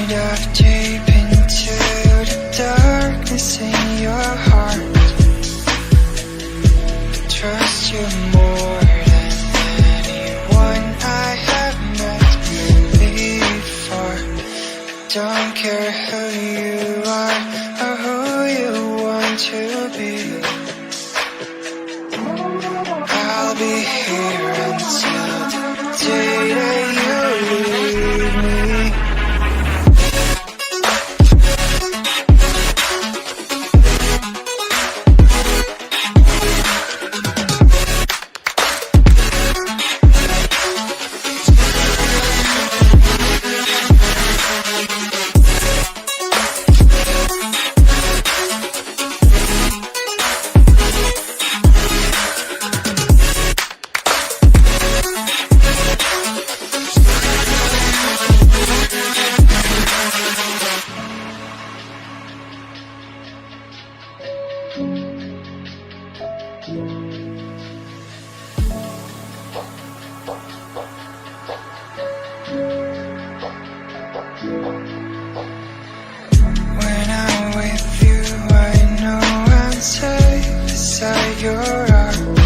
dive deep into the darkness in your heart. Trust you more than anyone I have met before. Don't care who you are or who you want to be. I'll be here until the day that you leave me. When I'm with you, I know I'm safe beside your arms.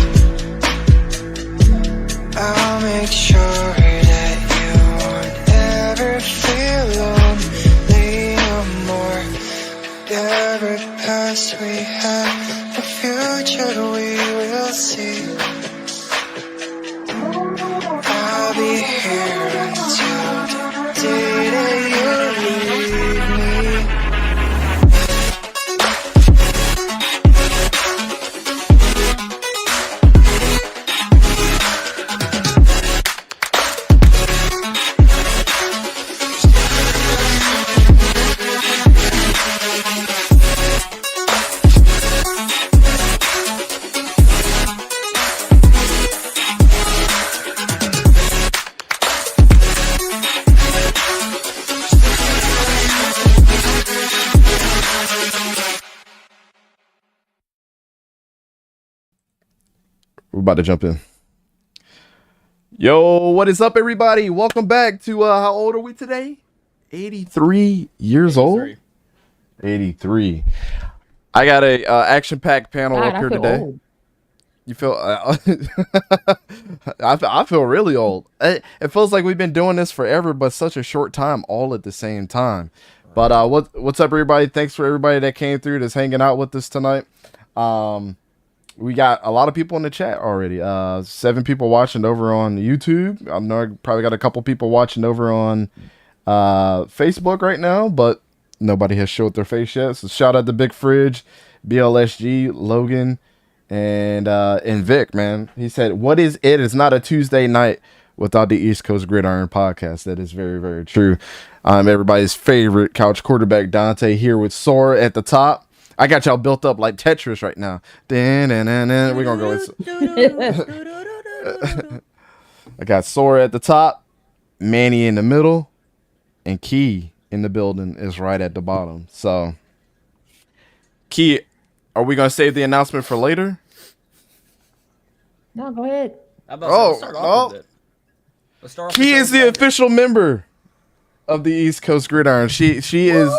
I'll make sure that you won't ever feel lonely no more. Whatever past we have, the future we will see. I'll be here until the day that you leave me. We're about to jump in. Yo, what is up, everybody? Welcome back to how old are we today? 83 years old. 83. I got a action-packed panel up here today. Old. You feel? I feel really old. It feels like we've been doing this forever, but such a short time, all at the same time. But what's up, everybody? Thanks for everybody that came through, that's hanging out with us tonight. We got a lot of people in the chat already. 7 people watching over on YouTube. I know I probably got a couple people watching over on Facebook right now, but nobody has showed their face yet. So shout out to Big Fridge, BLSG, Logan, and Vic, man. He said, "What is it? It's not a Tuesday night without the East Coast Gridiron podcast." That is very, very true. Everybody's favorite couch quarterback, Dante, here with Sora at the top. I got y'all built up like Tetris right now. We're going to go with... I got Sora at the top, Manny in the middle, and Key in the building is right at the bottom. So, Key, are we going to save the announcement for later? No, go ahead. Key is the official member of the East Coast Gridiron. She is...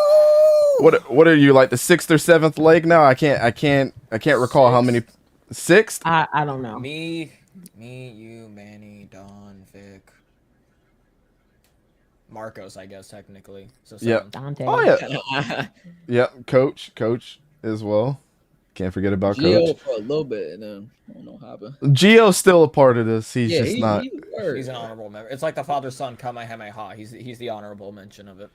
What are you, like the 6th or 7th leg now? I can't recall how many. 6th? I don't know. Me, you, Manny, Don, Vic, Marcos, I guess technically. So yeah. Dante. Oh yeah. Yep. Coach as well. Can't forget about Gio Coach for a little bit, and then I don't know what happened. Gio's still a part of this. He's just not. He's an honorable member. It's like the father-son Kamehameha. He's the honorable mention of it.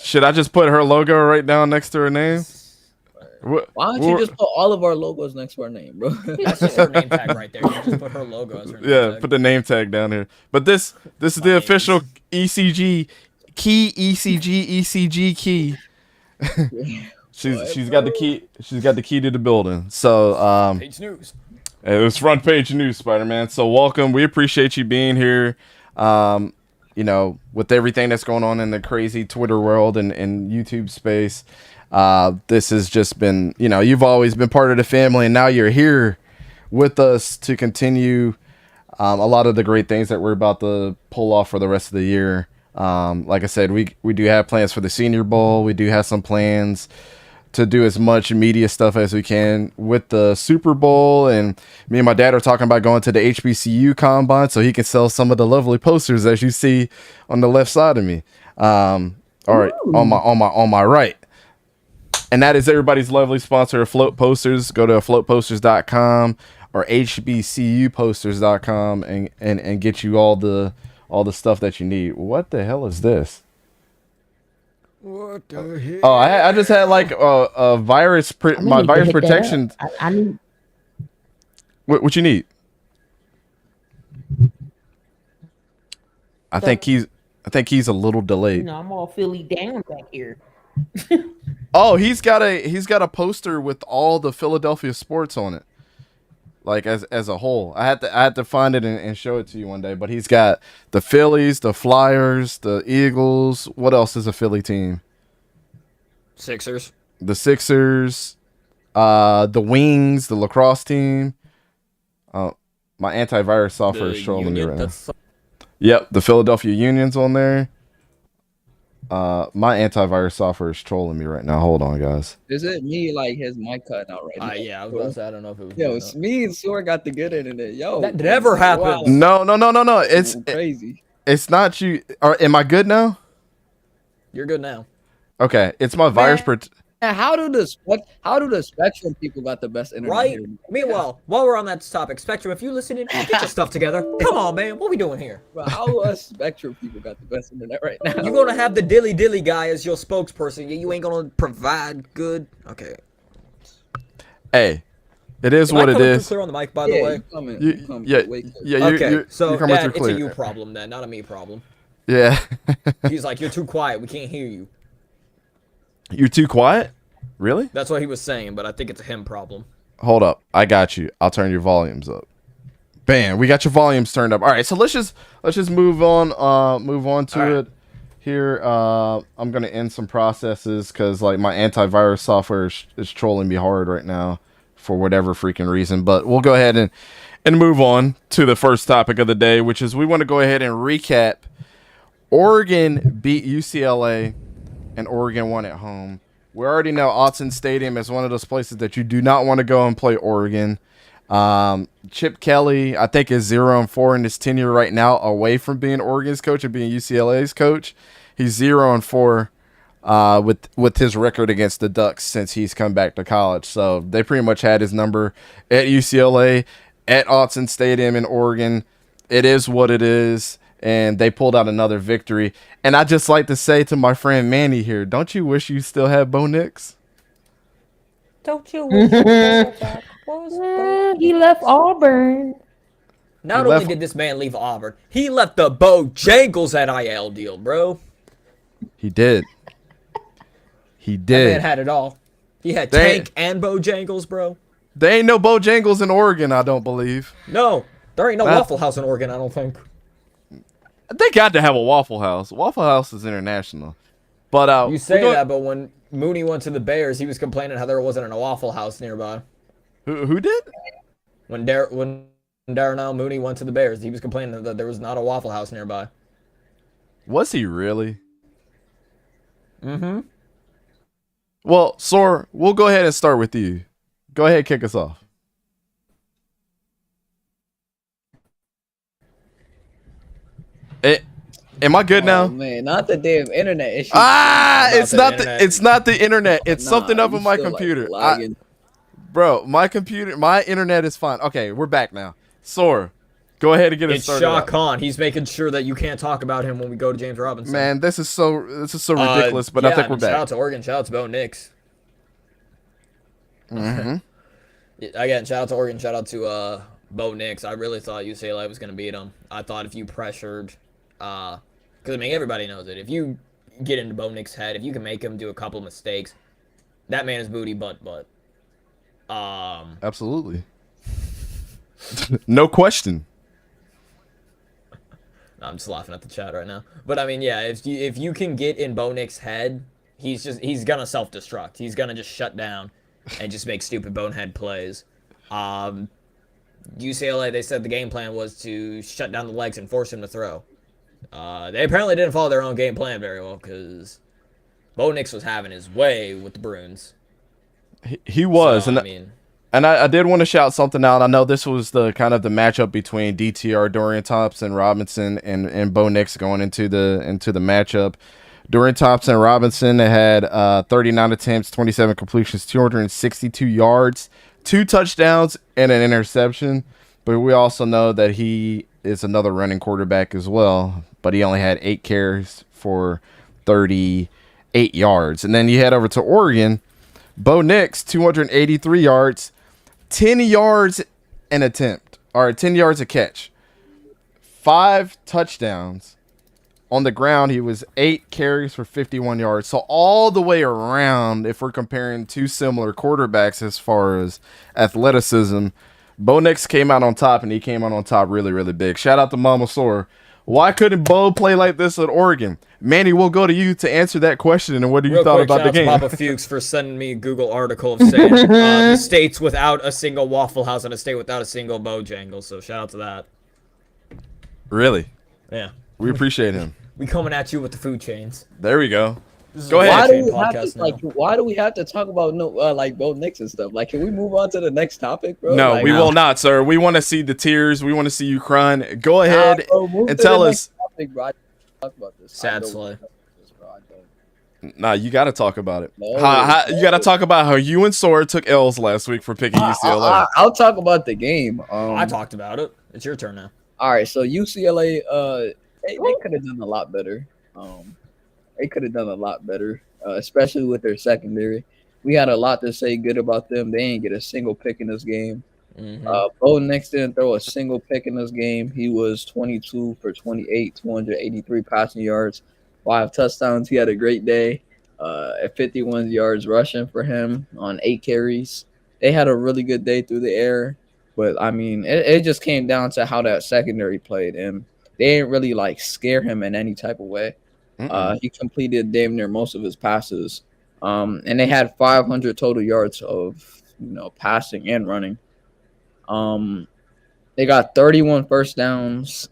Should I just put her logo right down next to her name? Why don't you just put all of our logos next to our name, bro? That's just her name tag right there. You just put her logo as her name tag. Put the name tag down here. But this is the official ECG key. ECG key. She's got the key. She's got the key to the building. So page news. It was front page news, Spider-Man. So welcome. We appreciate you being here. You know, with everything that's going on in the crazy Twitter world and YouTube space, this has just been, you know, you've always been part of the family, and now you're here with us to continue a lot of the great things that we're about to pull off for the rest of the year. Like I said, we do have plans for the Senior Bowl. We do have some plans to do as much media stuff as we can with the Super Bowl, and me and my dad are talking about going to the HBCU combine so he can sell some of the lovely posters as you see on the left side of me. All right, on my right. And that is everybody's lovely sponsor, Float Posters. Go to floatposters.com or hbcuposters.com and get you all the stuff that you need. What the hell is this? What the hell? Oh, I just had like a virus. My virus protection. I need. What you need? I think he's a little delayed. No, I'm all Philly down back here. Oh, he's got a poster with all the Philadelphia sports on it, like as a whole. I had to find it and show it to you one day. But he's got the Phillies, the Flyers, the Eagles. What else is a Philly team? Sixers. The Sixers, the Wings, the lacrosse team. My antivirus software is trolling me right now. Yep, the Philadelphia Union's on there. My antivirus software is trolling me right now. Hold on, guys. Is it me? Like his mic cutting out right now? Yeah, I was about to say, I don't know if it was. Yo, it's me and Sore got the good internet. Yo, that never happened. Wow. No. It's crazy. It's not you. Am I good now? You're good now. Okay, it's my virus. How do the Spectrum people got the best internet? Right. Here? Meanwhile, while we're on that topic, Spectrum, if you listening, get your stuff together. Come on, man. What we doing here? But how us Spectrum people got the best internet right now? You're gonna have the dilly guy as your spokesperson. You ain't gonna provide good. Okay. Hey, it is what it is. Clear on the mic, by the way. You're so coming through it's clear. a you problem then, not a me problem. Yeah. He's like, you're too quiet. We can't hear you. You're too quiet? Really? That's what he was saying, but I think it's a him problem. Hold up. I got you. I'll turn your volumes up. Bam, we got your volumes turned up. All right, so let's just move on to it here. I'm going to end some processes cuz like my antivirus software is trolling me hard right now for whatever freaking reason, but we'll go ahead and move on to the first topic of the day, which is we want to go ahead and recap Oregon beat UCLA and Oregon won at home. We already know Autzen Stadium is one of those places that you do not want to go and play Oregon. Chip Kelly, I think, is 0-4 in his tenure right now, away from being Oregon's coach and being UCLA's coach. He's 0-4 with his record against the Ducks since he's come back to college. So they pretty much had his number at UCLA, at Autzen Stadium in Oregon. It is what it is. And they pulled out another victory. And I just like to say to my friend Manny here, don't you wish you still had Bo Nix? Don't you wish he left Auburn? Not only did this man leave Auburn, he left the Bojangles NIL deal, bro. He did. He did. That man had it all. He had Tank and Bojangles, bro. There ain't no Bojangles in Oregon, I don't believe. No, there ain't no Waffle House in Oregon, I don't think. They got to have a Waffle House. Waffle House is international. But you say that, but when Mooney went to the Bears, he was complaining how there wasn't a Waffle House nearby. Who did? When Darnell Mooney went to the Bears, he was complaining that there was not a Waffle House nearby. Was he really? Mm-hmm. Well, Sor, we'll go ahead and start with you. Go ahead, kick us off. Am I good now? Man, not the damn internet issue. It's not the internet. It's something up with my computer. Bro, my internet is fine. Okay, we're back now. Sor, go ahead and get it started. It's Shah Khan. He's making sure that you can't talk about him when we go to James Robinson. Man, this is so ridiculous, but I think we're back. Shout out to Oregon. Shout out to Bo Nix. Mm-hmm. Again, shout out to Oregon. Shout out to Bo Nix. I really thought UCLA was going to beat him. I thought if you pressured, because I mean everybody knows it. If you get into Bo Nix's head, if you can make him do a couple mistakes, that man is booty butt. Absolutely. No question. I'm just laughing at the chat right now. But I mean, yeah, if you can get in Bo Nix's head, he's gonna self-destruct. He's gonna just shut down and just make stupid bonehead plays. UCLA, they said the game plan was to shut down the legs and force him to throw. They apparently didn't follow their own game plan very well because Bo Nix was having his way with the Bruins. He was, so, and I did want to shout something out. I know this was the kind of the matchup between DTR, Dorian Thompson Robinson, and Bo Nix going into the matchup. Dorian Thompson Robinson had 39 attempts, 27 completions, 262 yards, 2 touchdowns, and an interception. But we also know that he is another running quarterback as well. But he only had 8 carries for 38 yards. And then you head over to Oregon. Bo Nix, 283 yards, 10 yards an attempt, or 10 yards a catch, 5 touchdowns. On the ground, he was 8 carries for 51 yards. So all the way around, if we're comparing two similar quarterbacks as far as athleticism, Bo Nix came out on top, and he came out on top really, really big. Shout out to Mama Sore. Why couldn't Bo play like this at Oregon? Manny, we'll go to you to answer that question. And what do you thought about the game? Shout out to Papa Fuchs for sending me a Google article of saying the states without a single Waffle House and a state without a single Bojangles. So shout out to that. Really? Yeah. We appreciate him. We coming at you with the food chains. There we go. Go ahead. Why do we have to talk about Bo Nix and stuff? Like, can we move on to the next topic, bro? No, we will not, sir. We want to see the tears. We want to see you crying. Go ahead and tell us. Topic, bro. Talk about this. Sad slay. Nah, you got to talk about it. No, you got to talk about how you and Sora took L's last week for picking UCLA. I'll talk about the game. I talked about it. It's your turn now. All right, so UCLA, they could have done a lot better. They could have done a lot better, especially with their secondary. We had a lot to say good about them. They didn't get a single pick in this game. Mm-hmm. Bo Nix didn't throw a single pick in this game. He was 22 for 28, 283 passing yards, 5 touchdowns. He had a great day at 51 yards rushing for him on 8 carries. They had a really good day through the air. But, I mean, it just came down to how that secondary played. And they didn't really, scare him in any type of way. He completed damn near most of his passes. And they had 500 total yards of, passing and running. They got 31 first downs.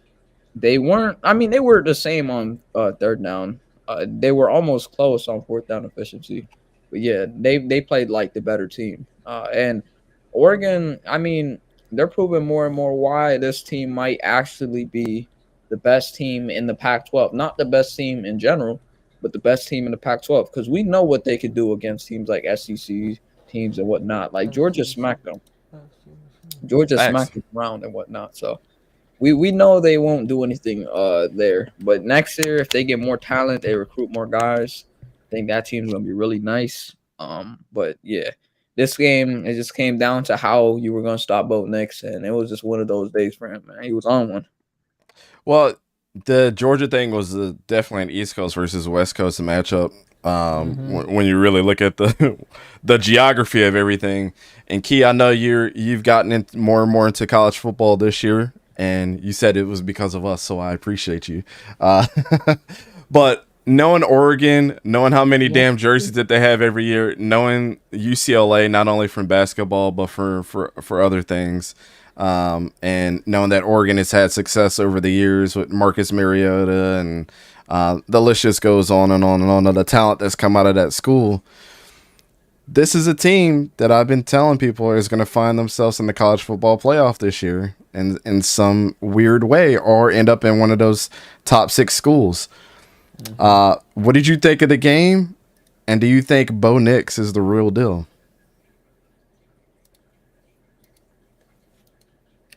They were the same on third down. They were almost close on fourth down efficiency. But, yeah, they played like the better team. And Oregon, they're proving more and more why this team might actually be the best team in the Pac-12. Not the best team in general, but the best team in the Pac-12. Because we know what they could do against teams like SEC teams and whatnot. Like Georgia smacked them. Georgia smacked them around and whatnot. So we know they won't do anything there. But next year, if they get more talent, they recruit more guys, I think that team's going to be really nice. But, yeah. This game, it just came down to how you were going to stop Bo Nix, and it was just one of those days for him, man. He was on one. Well, the Georgia thing was definitely an East Coast versus West Coast matchup. When you really look at the geography of everything. And Key, I know you've gotten more and more into college football this year, and you said it was because of us, so I appreciate you. But knowing Oregon, knowing how many damn jerseys that they have every year, knowing UCLA not only from basketball but for other things. And knowing that Oregon has had success over the years with Marcus Mariota and the list just goes on and on and on of the talent that's come out of that school. This is a team that I've been telling people is going to find themselves in the college football playoff this year and in some weird way or end up in one of those top 6 schools. What did you think of the game? And do you think Bo Nix is the real deal?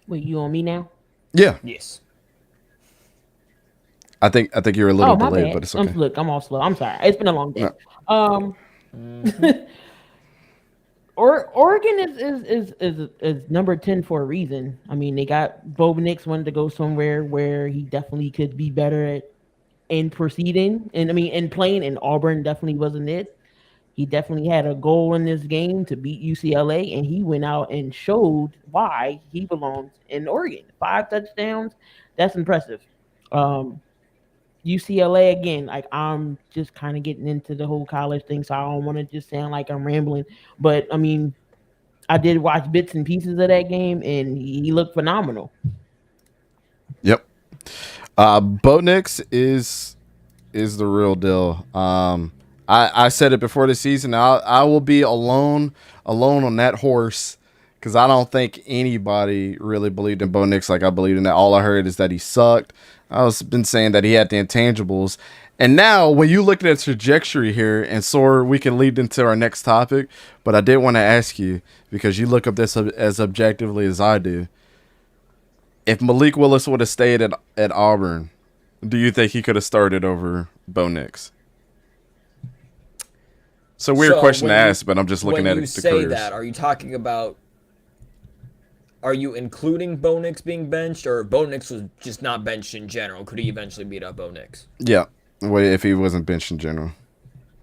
Wait, you on me now? Yeah. Yes. I think you're a little delayed, bad. but it's okay. Look, I'm all slow. I'm sorry. It's been a long day. No. Oregon is number 10 for a reason. I mean, they got Bo Nix wanted to go somewhere where he definitely could be better in proceeding. And playing in Auburn definitely wasn't it. He definitely had a goal in this game to beat UCLA, and he went out and showed why he belongs in Oregon. 5 touchdowns. That's impressive. UCLA, again, I'm just kind of getting into the whole college thing, so I don't want to just sound like I'm rambling. But, I did watch bits and pieces of that game, and he looked phenomenal. Yep. Bo Nix is the real deal. I said it before the season. I will be alone on that horse because I don't think anybody really believed in Bo Nix like I believed in that. All I heard is that he sucked. I was been saying that he had the intangibles. And now when you look at the trajectory here, and so we can lead into our next topic, but I did want to ask you, because you look up this as objectively as I do, if Malik Willis would have stayed at Auburn, do you think he could have started over Bo Nix? It's a weird question to ask, but I'm just looking at it. When you say that, are you talking about? Are you including Bo Nix being benched, or Bo Nix was just not benched in general? Could he eventually beat up Bo Nix? Yeah, if he wasn't benched in general.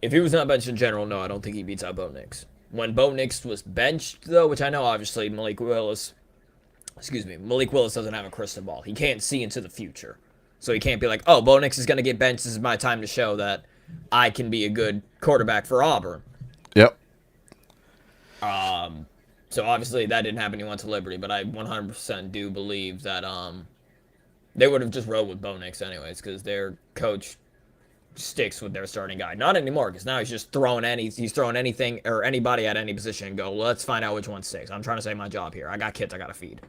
If he was not benched in general, no, I don't think he beats out Bo Nix. When Bo Nix was benched, though, which I know obviously Malik Willis doesn't have a crystal ball. He can't see into the future. So he can't be like, oh, Bo Nix is going to get benched. This is my time to show that I can be a good quarterback for Auburn. Yep. So obviously that didn't happen. He went to Liberty, but I 100% do believe that they would have just rode with Bo Nix anyways, because their coach sticks with their starting guy. Not anymore, because now he's just throwing anything or anybody at any position and go, let's find out which one sticks. I'm trying to save my job here. I got kids I got to feed.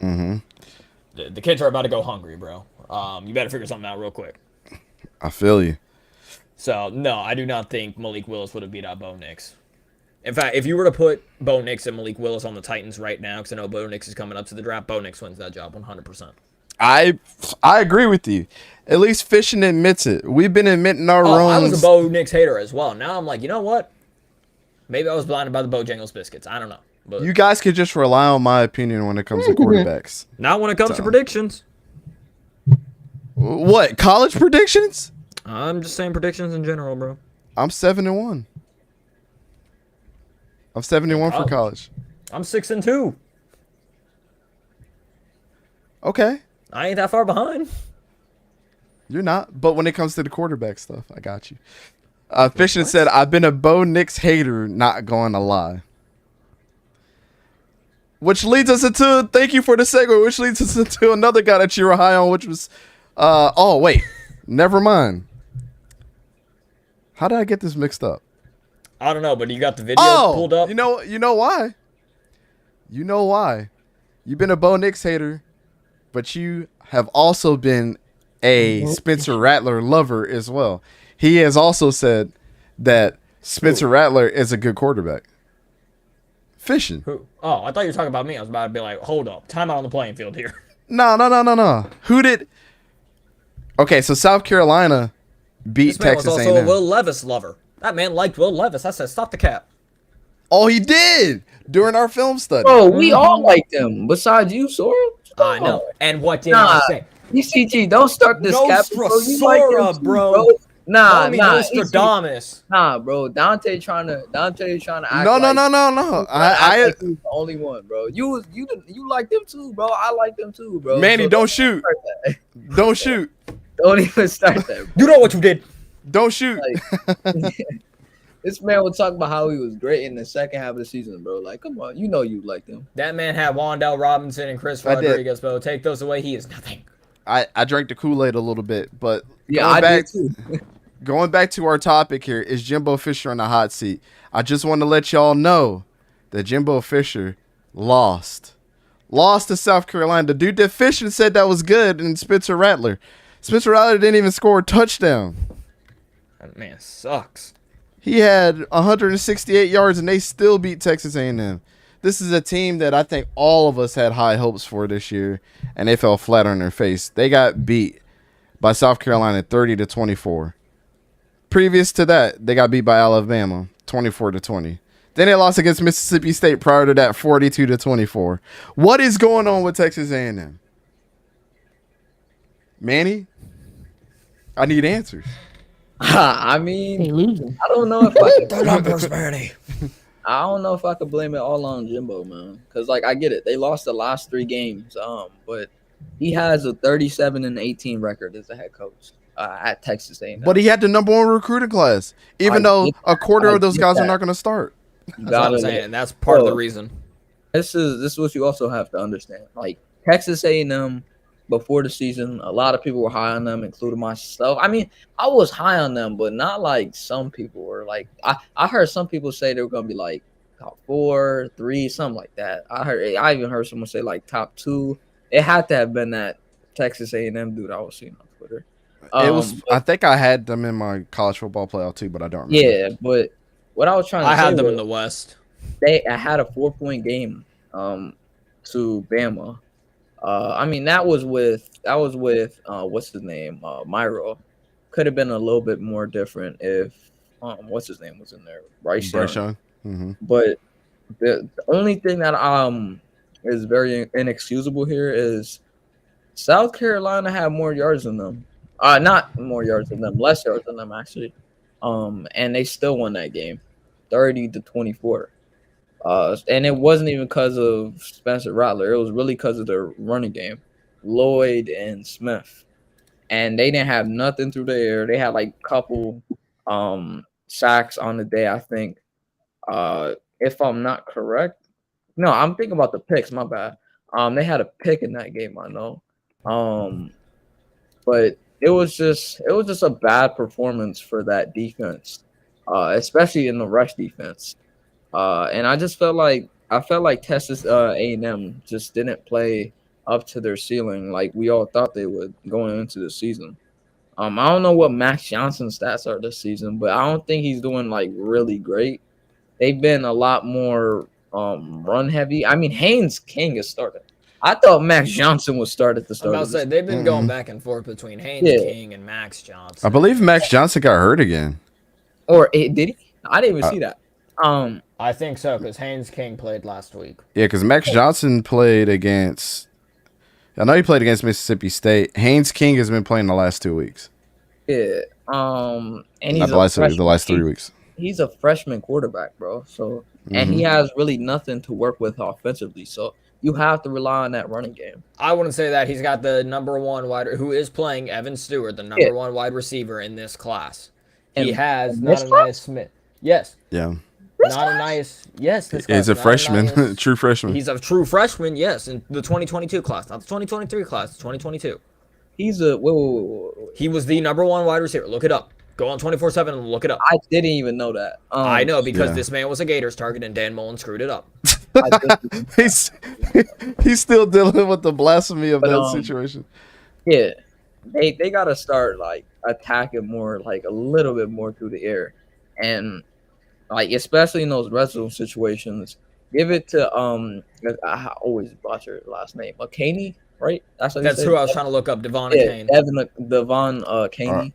Mm-hmm. The kids are about to go hungry, bro. You better figure something out real quick. I feel you. So, no, I do not think Malik Willis would have beat out Bo Nix. In fact, if you were to put Bo Nix and Malik Willis on the Titans right now, because I know Bo Nix is coming up to the draft, Bo Nix wins that job 100%. I agree with you. At least Fishing admits it. We've been admitting our wrongs. I was a Bo Nix hater as well. Now I'm like, you know what? Maybe I was blinded by the Bojangles biscuits. I don't know. But you guys could just rely on my opinion when it comes to quarterbacks. Not when it comes to predictions. What? College predictions? I'm just saying predictions in general, bro. I'm 7-1. I'm 71 for college. I'm 6-2. Okay. I ain't that far behind. You're not. But when it comes to the quarterback stuff, I got you. Fishing said, I've been a Bo Nix hater, not going to lie. Which leads us into, thank you for the segue, which leads us into another guy that you were high on, which was, oh, wait. Never mind. How did I get this mixed up? I don't know, but you got the video pulled up. You know why? You know why? You've been a Bo Nix hater, but you have also been a Spencer Rattler lover as well. He has also said that Spencer Rattler is a good quarterback. Fishing. Who? Oh, I thought you were talking about me. I was about to be like, hold up. Time out on the playing field here. No. Who did? Okay, so South Carolina beat This man Texas was also A&M. a Will Levis lover. That man liked Will Levis. I said, stop the cap. Oh, he did during our film study. Bro, we all like them. Besides you, Sora. I know. And what did I say? ECG, don't start this cap. Sora, bro. Nah, Nostradamus. Nah, bro. Dante trying to act No. I think he's the only one, bro. You like them too, bro. I like them too, bro. Manny, so don't shoot. Don't shoot. Don't even start that, bro. You know what you did. Don't shoot. Like, this man would talk about how he was great in the second half of the season, bro. Like, come on. You know you like them. That man had Wandale Robinson and Chris Rodriguez, bro. Take those away. He is nothing. I drank the Kool-Aid a little bit, but yeah, I did too. Going back to our topic here, is Jimbo Fisher on the hot seat? I just want to let y'all know that Jimbo Fisher lost to South Carolina. The dude that Fisher said that was good, and Spencer Rattler. Spencer Rattler didn't even score a touchdown. That man sucks. He had 168 yards, and they still beat Texas A&M. This is a team that I think all of us had high hopes for this year, and they fell flat on their face. They got beat by South Carolina 30-24. Previous to that, they got beat by Alabama 24-20. Then they lost against Mississippi State prior to that 42-24. What is going on with Texas A&M? Manny, I need answers. I mean, They losing. I don't know if I The numbers, Manny. I don't know if I could blame it all on Jimbo, man. Because, like, I get it. They lost the last 3 games. But he has a 37-18 record as a head coach at Texas A&M. But he had the number 1 recruiting class, even though a quarter of those guys are not going to start. That's what I'm saying. And that's part of the reason. This is what you also have to understand. Like, Texas A&M before the season. A lot of people were high on them, including myself. I mean, I was high on them, but not like some people were. Like I heard some people say they were gonna be like top 4, 3, something like that. I even heard someone say like top 2. It had to have been that Texas A&M dude I was seeing on Twitter. It was. I think I had them in my college football playoff too, but I don't remember. Yeah, but what I was trying to I say had them was in the West. I had a 4-point game to Bama. I mean that was with what's his name, Myro. Could have been a little bit more different if what's his name was in there, Bryce Young. Mm-hmm. But the only thing that is very inexcusable here is South Carolina had more yards than them. Not more yards than them, less yards than them actually. And they still won that game, 30-24. And it wasn't even because of Spencer Rattler. It was really because of their running game, Lloyd and Smith. And they didn't have nothing through the air. They had like a couple sacks on the day, I think. If I'm not correct. No, I'm thinking about the picks, my bad. They had a pick in that game, I know. But it was just a bad performance for that defense, especially in the rush defense. And I felt like Texas A&M just didn't play up to their ceiling like we all thought they would going into the season. I don't know what Max Johnson's stats are this season, but I don't think he's doing like really great. They've been a lot more run heavy. I mean, Haynes King has started. I thought Max Johnson was started to start. I'm about to say they've been going back and forth between Haynes King and Max Johnson. I believe Max Johnson got hurt again. Or did he? I didn't even see that. I think so because Haynes King played last week. Yeah, because Max Johnson played against. I know he played against Mississippi State. Haynes King has been playing the last 2 weeks. Yeah. And he's Not the last 3 weeks. He's a freshman quarterback, bro. So and he has really nothing to work with offensively. So you have to rely on that running game. I wouldn't say that. He's got the number one who is playing Evan Stewart, the number one wide receiver in this class. He has not a nice Smith. Yes. Yeah. Not a nice. Yes. He's a freshman, true freshman. He's a true freshman. Yes, in the 2022 class, not the 2023 class. 2022. He's a He was the number one wide receiver. Look it up. Go on 24/7 and look it up. I didn't even know that. I know because this man was a Gators target and Dan Mullen screwed it up. He's still dealing with the blasphemy of that situation. Yeah, they gotta start like attacking more, like a little bit more through the air, and like especially in those red zone situations, give it to I always butcher the last name, Caney, right? That's who I was trying to look up. Devon Kane. Devon Caney.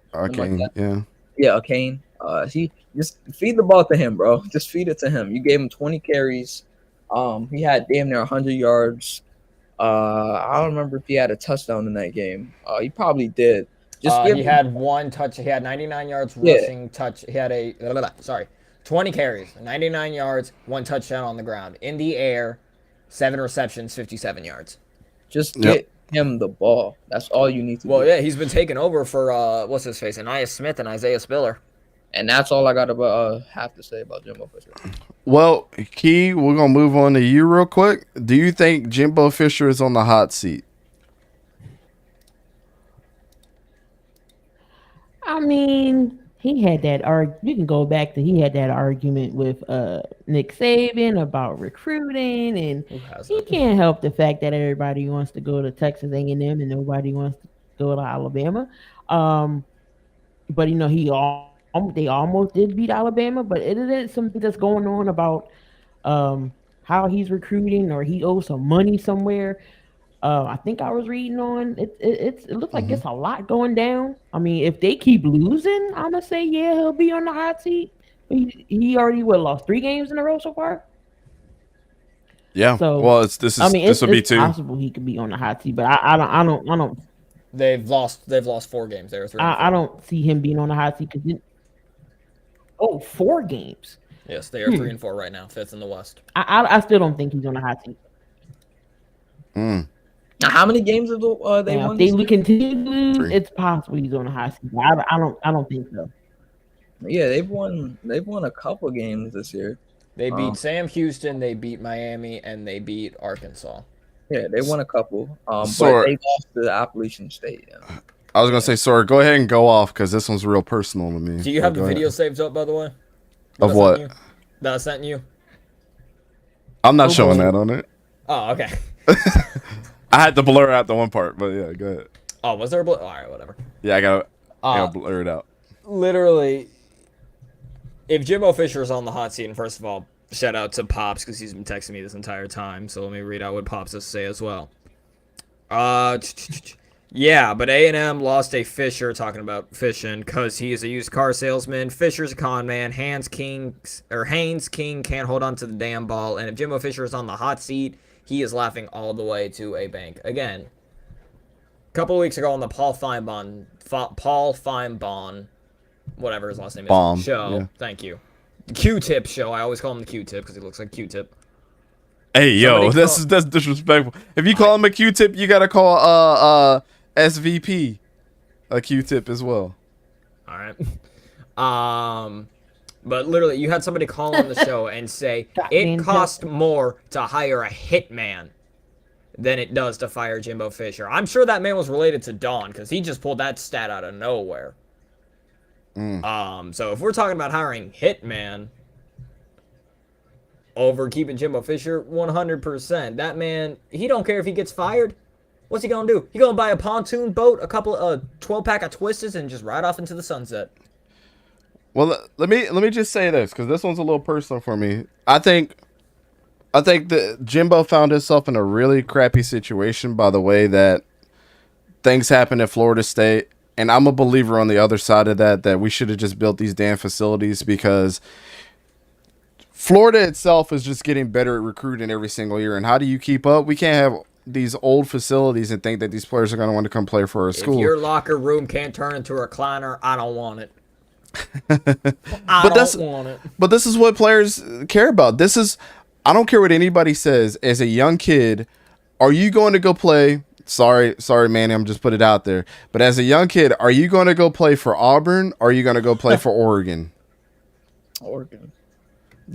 Yeah. Yeah, Kane. He just feed the ball to him, bro. Just feed it to him. You gave him 20 carries. He had damn near 100 yards. I don't remember if he had a touchdown in that game. He probably did. He had one touch. He had 99 yards rushing touch. He had 20 carries, 99 yards, one touchdown on the ground. In the air, 7 receptions, 57 yards. Just get him the ball. That's all you need to do. Well, yeah, he's been taking over for what's his face, Anaya Smith and Isaiah Spiller. And that's all I got to have to say about Jimbo Fisher. Well, Key, we're gonna move on to you real quick. Do you think Jimbo Fisher is on the hot seat? I mean, he had that you can go back to he had that argument with Nick Saban about recruiting, and he can't help the fact that everybody wants to go to Texas A&M and nobody wants to go to Alabama. But they almost did beat Alabama, but it isn't something that's going on about how he's recruiting or he owes some money somewhere. I think I was reading on it. It looks like it's a lot going down. I mean, if they keep losing, I'm gonna say he'll be on the hot seat. He already lost 3 games in a row so far. Yeah. So well, this will be 2. It's possible he could be on the hot seat, but I don't. They've lost 4 games. They were 3. I don't see him being on the hot seat because 4 games. Yes, they are 3 and 4 right now, 5th in the West. I still don't think he's on the hot seat. Now, how many games have they won? If they continue to lose, 3. It's possible he's on the hot seat. I don't think so. Yeah, they've won a couple games this year. They beat Sam Houston, they beat Miami, and they beat Arkansas. Yeah, they won a couple. But Sor- they lost to the Appalachian State. Yeah. I was gonna say, Sora, go ahead and go off because this one's real personal to me. Do you But have the go video ahead. saved up, by the way? Of I what? sent you? That I sent you? I'm not showing that on it. Oh, okay. I had to blur out the one part, but yeah, go ahead. Oh, was there a all right, whatever. Yeah, I gotta blur it out. Literally, if Jimbo Fisher is on the hot seat, and first of all, shout out to Pops because he's been texting me this entire time. So let me read out what Pops has to say as well. Yeah, but A&M lost a Fisher, talking about fishing, because he is a used car salesman. Fisher's a con man. Haynes King can't hold on to the damn ball. And if Jimbo Fisher is on the hot seat, he is laughing all the way to a bank. Again, a couple of weeks ago on the Paul Feinbaum, whatever his last name is, show. Yeah. Thank you. The Q-Tip show. I always call him the Q-Tip because he looks like Q-Tip. Hey, yo, Somebody that's disrespectful. If you call him a Q-tip, you gotta call SVP a Q-tip as well. All right. But literally, you had somebody call on the show and say it cost more to hire a hitman than it does to fire Jimbo Fisher. I'm sure that man was related to Dawn because he just pulled that stat out of nowhere. So if we're talking about hiring hitman over keeping Jimbo Fisher, 100%. That man, he don't care if he gets fired. What's he gonna do? He gonna buy a pontoon boat, a couple of 12-pack of Twisted, and just ride off into the sunset. Well, let me just say this because this one's a little personal for me. I think that Jimbo found himself in a really crappy situation by the way that things happened at Florida State, and I'm a believer on the other side of that we should have just built these damn facilities because Florida itself is just getting better at recruiting every single year. And how do you keep up? We can't have these old facilities and think that these players are going to want to come play for our school. If your locker room can't turn into a recliner, I don't want it. But this is what players care about. I don't care what anybody says. As a young kid, are you going to go play? Sorry, Manny, I'm just put it out there. But as a young kid, are you going to go play for Auburn? Or are you going to go play for Oregon? Oregon.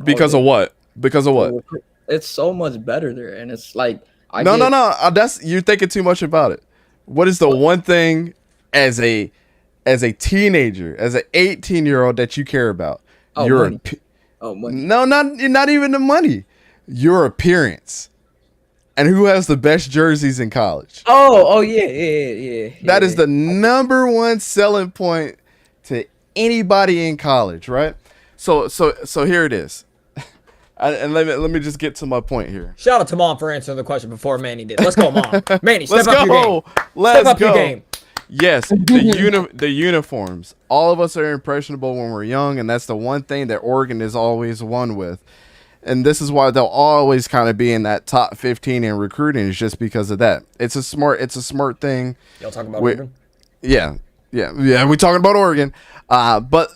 Because of what? Because of what? It's so much better there, and it's like No. That's you're thinking too much about it. What is the one thing as a teenager, as an 18-year-old that you care about? Money. Money. No, not even the money. Your appearance. And who has the best jerseys in college? Yeah. That is the number one selling point to anybody in college, right? So here it is. And let me just get to my point here. Shout out to Mom for answering the question before Manny did. Let's go, Mom. Manny, Let's step up your game. Let's Step up go. your game. Yes, the uniforms. All of us are impressionable when we're young, and that's the one thing that Oregon is always won with. And this is why they'll always kind of be in that top 15 in recruiting, is just because of that. It's a smart thing. Y'all talking about Oregon? Yeah. We're talking about Oregon. But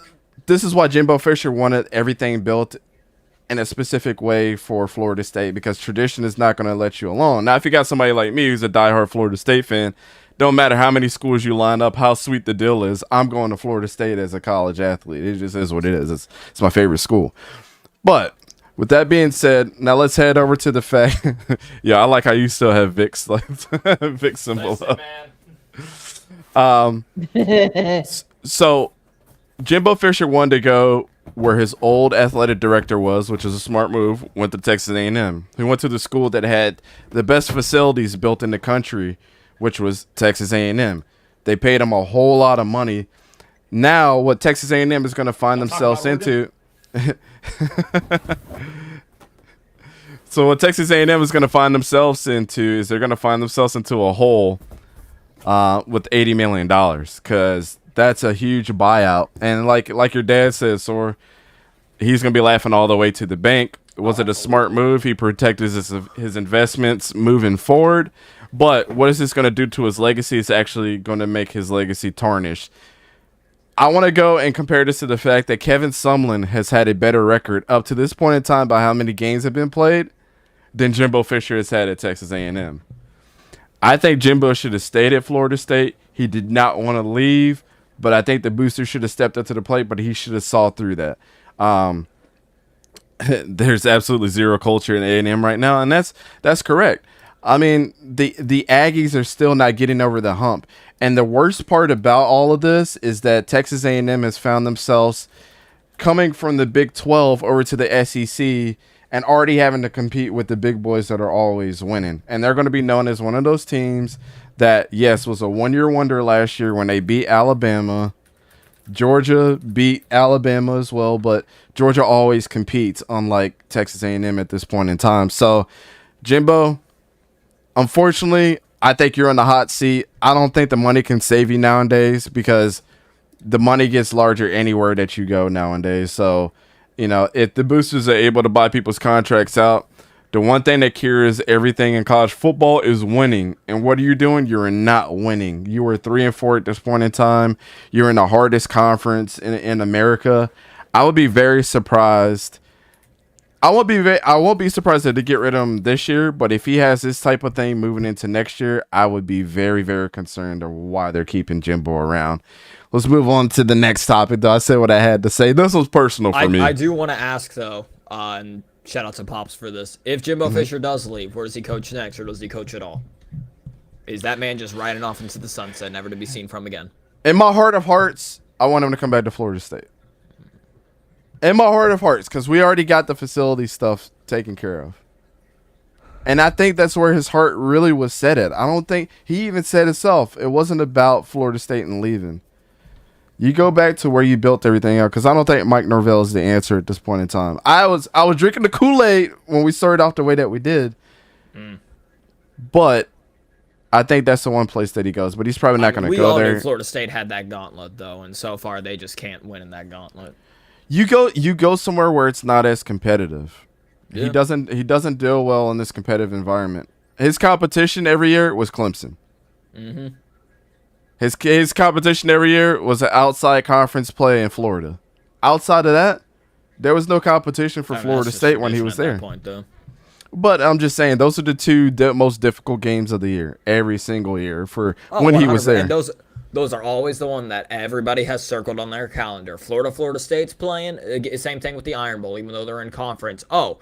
this is why Jimbo Fisher wanted everything built in a specific way for Florida State, because tradition is not going to let you alone. Now, if you got somebody like me who's a diehard Florida State fan, don't matter how many schools you line up, how sweet the deal is, I'm going to Florida State as a college athlete. It just is what it is. It's my favorite school. But with that being said, now let's head over to the fact. Yeah, I like how you still have Vic's Vic symbol up. So Jimbo Fisher wanted to go where his old athletic director was, which is a smart move. Went to Texas A&M. He went to the school that had the best facilities built in the country, which was Texas A&M. They paid him a whole lot of money. Now, what Texas A&M is going to find themselves into. So what Texas A&M is going to find themselves into is they're going to find themselves into a hole with $80 million, because that's a huge buyout. And like your dad says, Sor, he's going to be laughing all the way to the bank. Was it a smart move? He protected his investments moving forward. But what is this going to do to his legacy? It's actually going to make his legacy tarnished. I want to go and compare this to the fact that Kevin Sumlin has had a better record up to this point in time by how many games have been played than Jimbo Fisher has had at Texas A&M. I think Jimbo should have stayed at Florida State. He did not want to leave, but I think the booster should have stepped up to the plate, but he should have saw through that. There's absolutely zero culture in A&M right now, and that's correct. I mean, the Aggies are still not getting over the hump. And the worst part about all of this is that Texas A&M has found themselves coming from the Big 12 over to the SEC and already having to compete with the big boys that are always winning. And they're going to be known as one of those teams that, yes, was a one-year wonder last year when they beat Alabama. Georgia beat Alabama as well, but Georgia always competes, unlike Texas A&M at this point in time. So, Jimbo, unfortunately, I think you're in the hot seat. I don't think the money can save you nowadays because the money gets larger anywhere that you go nowadays. So, if the boosters are able to buy people's contracts out, the one thing that cures everything in college football is winning. And what are you doing? You're not winning. You were 3-4 at this point in time. You're in the hardest conference in America. I would be very surprised. I won't be surprised if they get rid of him this year, but if he has this type of thing moving into next year, I would be very, very concerned of why they're keeping Jimbo around. Let's move on to the next topic, though. I said what I had to say. This was personal for me. I do want to ask, though, and shout out to Pops for this. If Jimbo Fisher does leave, where does he coach next, or does he coach at all? Is that man just riding off into the sunset, never to be seen from again? In my heart of hearts, I want him to come back to Florida State. In my heart of hearts, because we already got the facility stuff taken care of. And I think that's where his heart really was set at. I don't think he even said himself, it wasn't about Florida State and leaving. You go back to where you built everything out, because I don't think Mike Norvell is the answer at this point in time. I was drinking the Kool-Aid when we started off the way that we did. But I think that's the one place that he goes. But he's probably not going to go there. Florida State had that gauntlet, though, and so far they just can't win in that gauntlet. You go somewhere where it's not as competitive. Yeah. He doesn't deal well in this competitive environment. His competition every year was Clemson. Mm-hmm. His competition every year was an outside conference play in Florida. Outside of that, there was no competition for Florida State when he was there. Point, though. But I'm just saying, those are the two most difficult games of the year, every single year for when he was there. And those are always the one that everybody has circled on their calendar. Florida State's playing. Same thing with the Iron Bowl, even though they're in conference. Oh,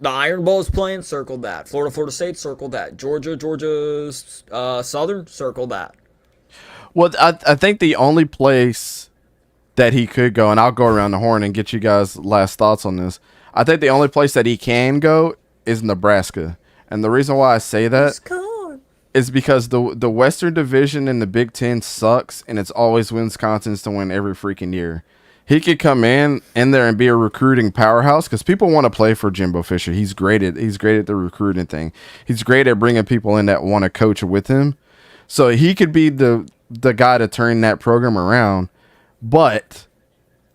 the Iron Bowl's playing, circle that. Florida State, circle that. Georgia Southern, circle that. Well, I think the only place that he could go, and I'll go around the horn and get you guys' last thoughts on this. I think the only place that he can go is Nebraska. And the reason why I say that is because the Western Division in the Big Ten sucks, and it's always Wisconsin's to win every freaking year. He could come in there and be a recruiting powerhouse because people want to play for Jimbo Fisher. He's great at the recruiting thing. He's great at bringing people in that want to coach with him. So he could be the guy to turn that program around, but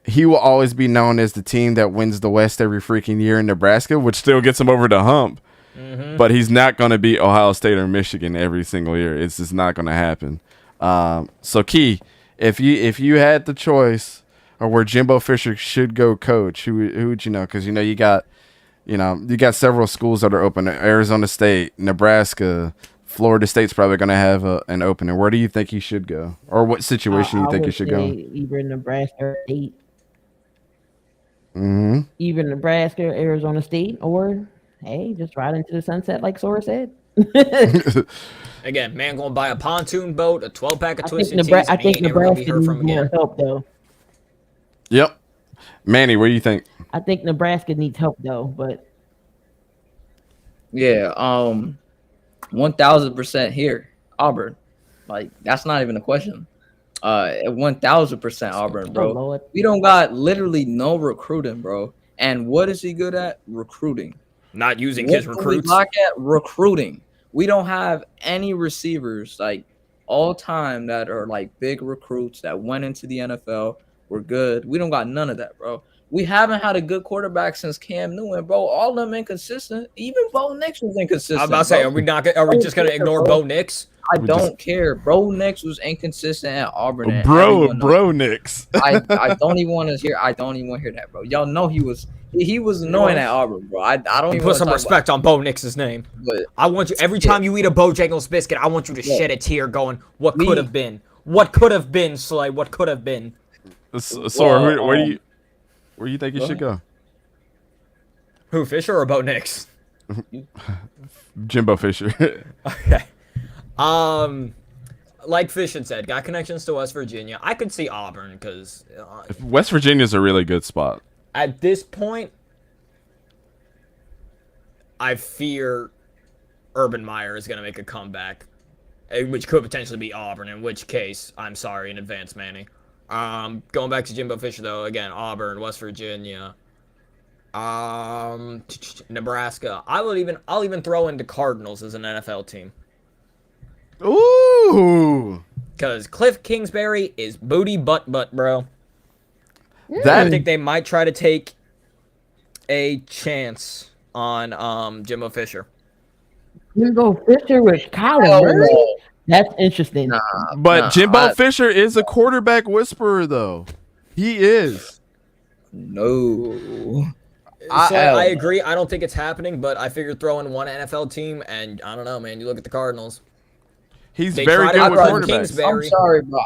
he will always be known as the team that wins the West every freaking year in Nebraska, which still gets him over the hump. Mm-hmm. But he's not going to beat Ohio State or Michigan every single year. It's just not going to happen. So, Key, if you had the choice or where Jimbo Fisher should go coach, who would you know? Because you got several schools that are open: Arizona State, Nebraska. Florida State's probably going to have an opening. Where do you think he should go, or what situation you think he should go? Either Nebraska or State. Mm-hmm. Either Nebraska, or Arizona State, or hey, just ride into the sunset like Sora said. Again, man, going to buy a pontoon boat, a 12-pack of Twisted Teas. I think Nebraska needs more help, though. Yep. Manny, what do you think? I think Nebraska needs help, though, but yeah, 1,000% here, Auburn. Like, that's not even a question. 1,000% Auburn, bro. Lord. We don't got literally no recruiting, bro. And what is he good at? Recruiting. Not using his recruits. We look at recruiting. We don't have any receivers like all time that are like big recruits that went into the NFL. We're good. We don't got none of that, bro. We haven't had a good quarterback since Cam Newton, bro. All of them inconsistent. Even Bo Nix was inconsistent. I'm about to say, are we just gonna ignore Bo Nix? I don't care. Bro Nix was inconsistent at Auburn. Bro Nix. I don't even want to hear. I don't even want to hear that, bro. Y'all know he was annoying at Auburn, bro. I don't even put some respect on Bo Nix's name. But I want you every time you eat a Bojangles biscuit, I want you to shed a tear, going, "What could have been? What could have been, Slay? What could have been?" So where do you think he should go? Who, Fisher or Bo Nix? Jimbo Fisher. Okay. Like Fish had said, got connections to West Virginia. I could see Auburn because West Virginia's a really good spot. at this point, I fear Urban Meyer is going to make a comeback, which could potentially be Auburn, in which case, I'm sorry in advance, Manny. Going back to Jimbo Fisher, though, again, Auburn, West Virginia, Nebraska. I'll even throw in the Cardinals as an NFL team. Ooh. Because Cliff Kingsbury is booty butt, bro. That I think they might try to take a chance on Jimbo Fisher. Jimbo Fisher with Kyler Hell Murray? no. That's interesting. But Jimbo I- Fisher is a quarterback whisperer, though. He is. No. I agree. I don't think it's happening, but I figured throw in one NFL team, and I don't know, man. You look at the Cardinals. He's They very tried to good with run quarterbacks. Kingsbury. I'm sorry, but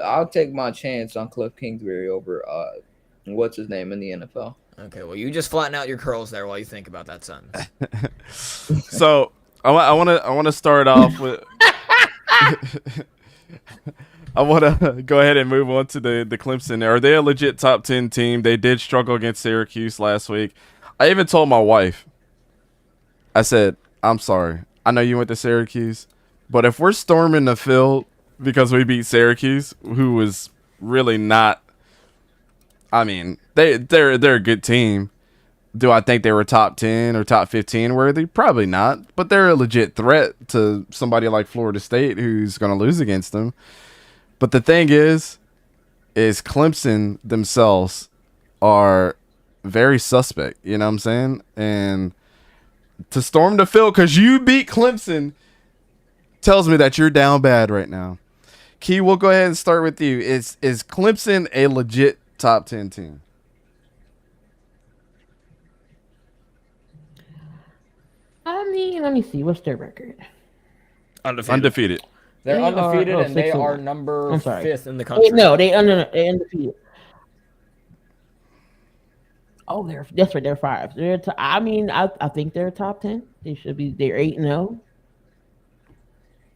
I'll take my chance on Cliff Kingsbury over what's his name in the NFL. Okay, well, you just flatten out your curls there while you think about that sentence. So I want to start off with. I want to go ahead and move on to the Clemson. Are they a legit top 10 team? They did struggle against Syracuse last week. I even told my wife. I said, "I'm sorry. I know you went to Syracuse, but if we're storming the field because we beat Syracuse, who was really not. I mean, they're a good team. Do I think they were top 10 or top 15 worthy? Probably not, but they're a legit threat to somebody like Florida State who's going to lose against them. But the thing is Clemson themselves are very suspect, you know what I'm saying? And to storm the field because you beat Clemson tells me that you're down bad right now. Key, we'll go ahead and start with you. Is Clemson a legit top 10 team? I mean, let me see. What's their record? Undefeated. They're They are- undefeated, and they 6-1. are number I'm sorry. 5th in the country. Wait, no, they undefeated. Oh, that's right. They're 5. I think they're top 10. They should be. They're 8-0.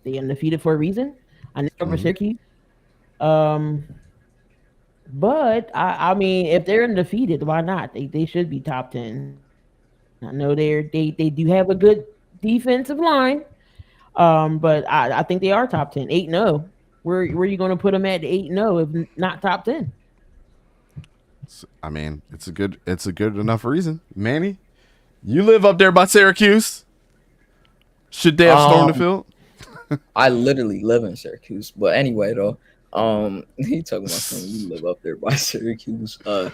They undefeated for a reason. I know over Syracuse. But I mean, if they're undefeated, why not? They should be top 10. I know they do have a good defensive line. But I think they are top 10. 8-0. Where are you going to put them at 8-0 if not top 10? I mean, it's a good enough reason. Manny, you live up there by Syracuse. Should they have stormed the field? I literally live in Syracuse, but anyway though, he talking about something. You live up there by Syracuse, but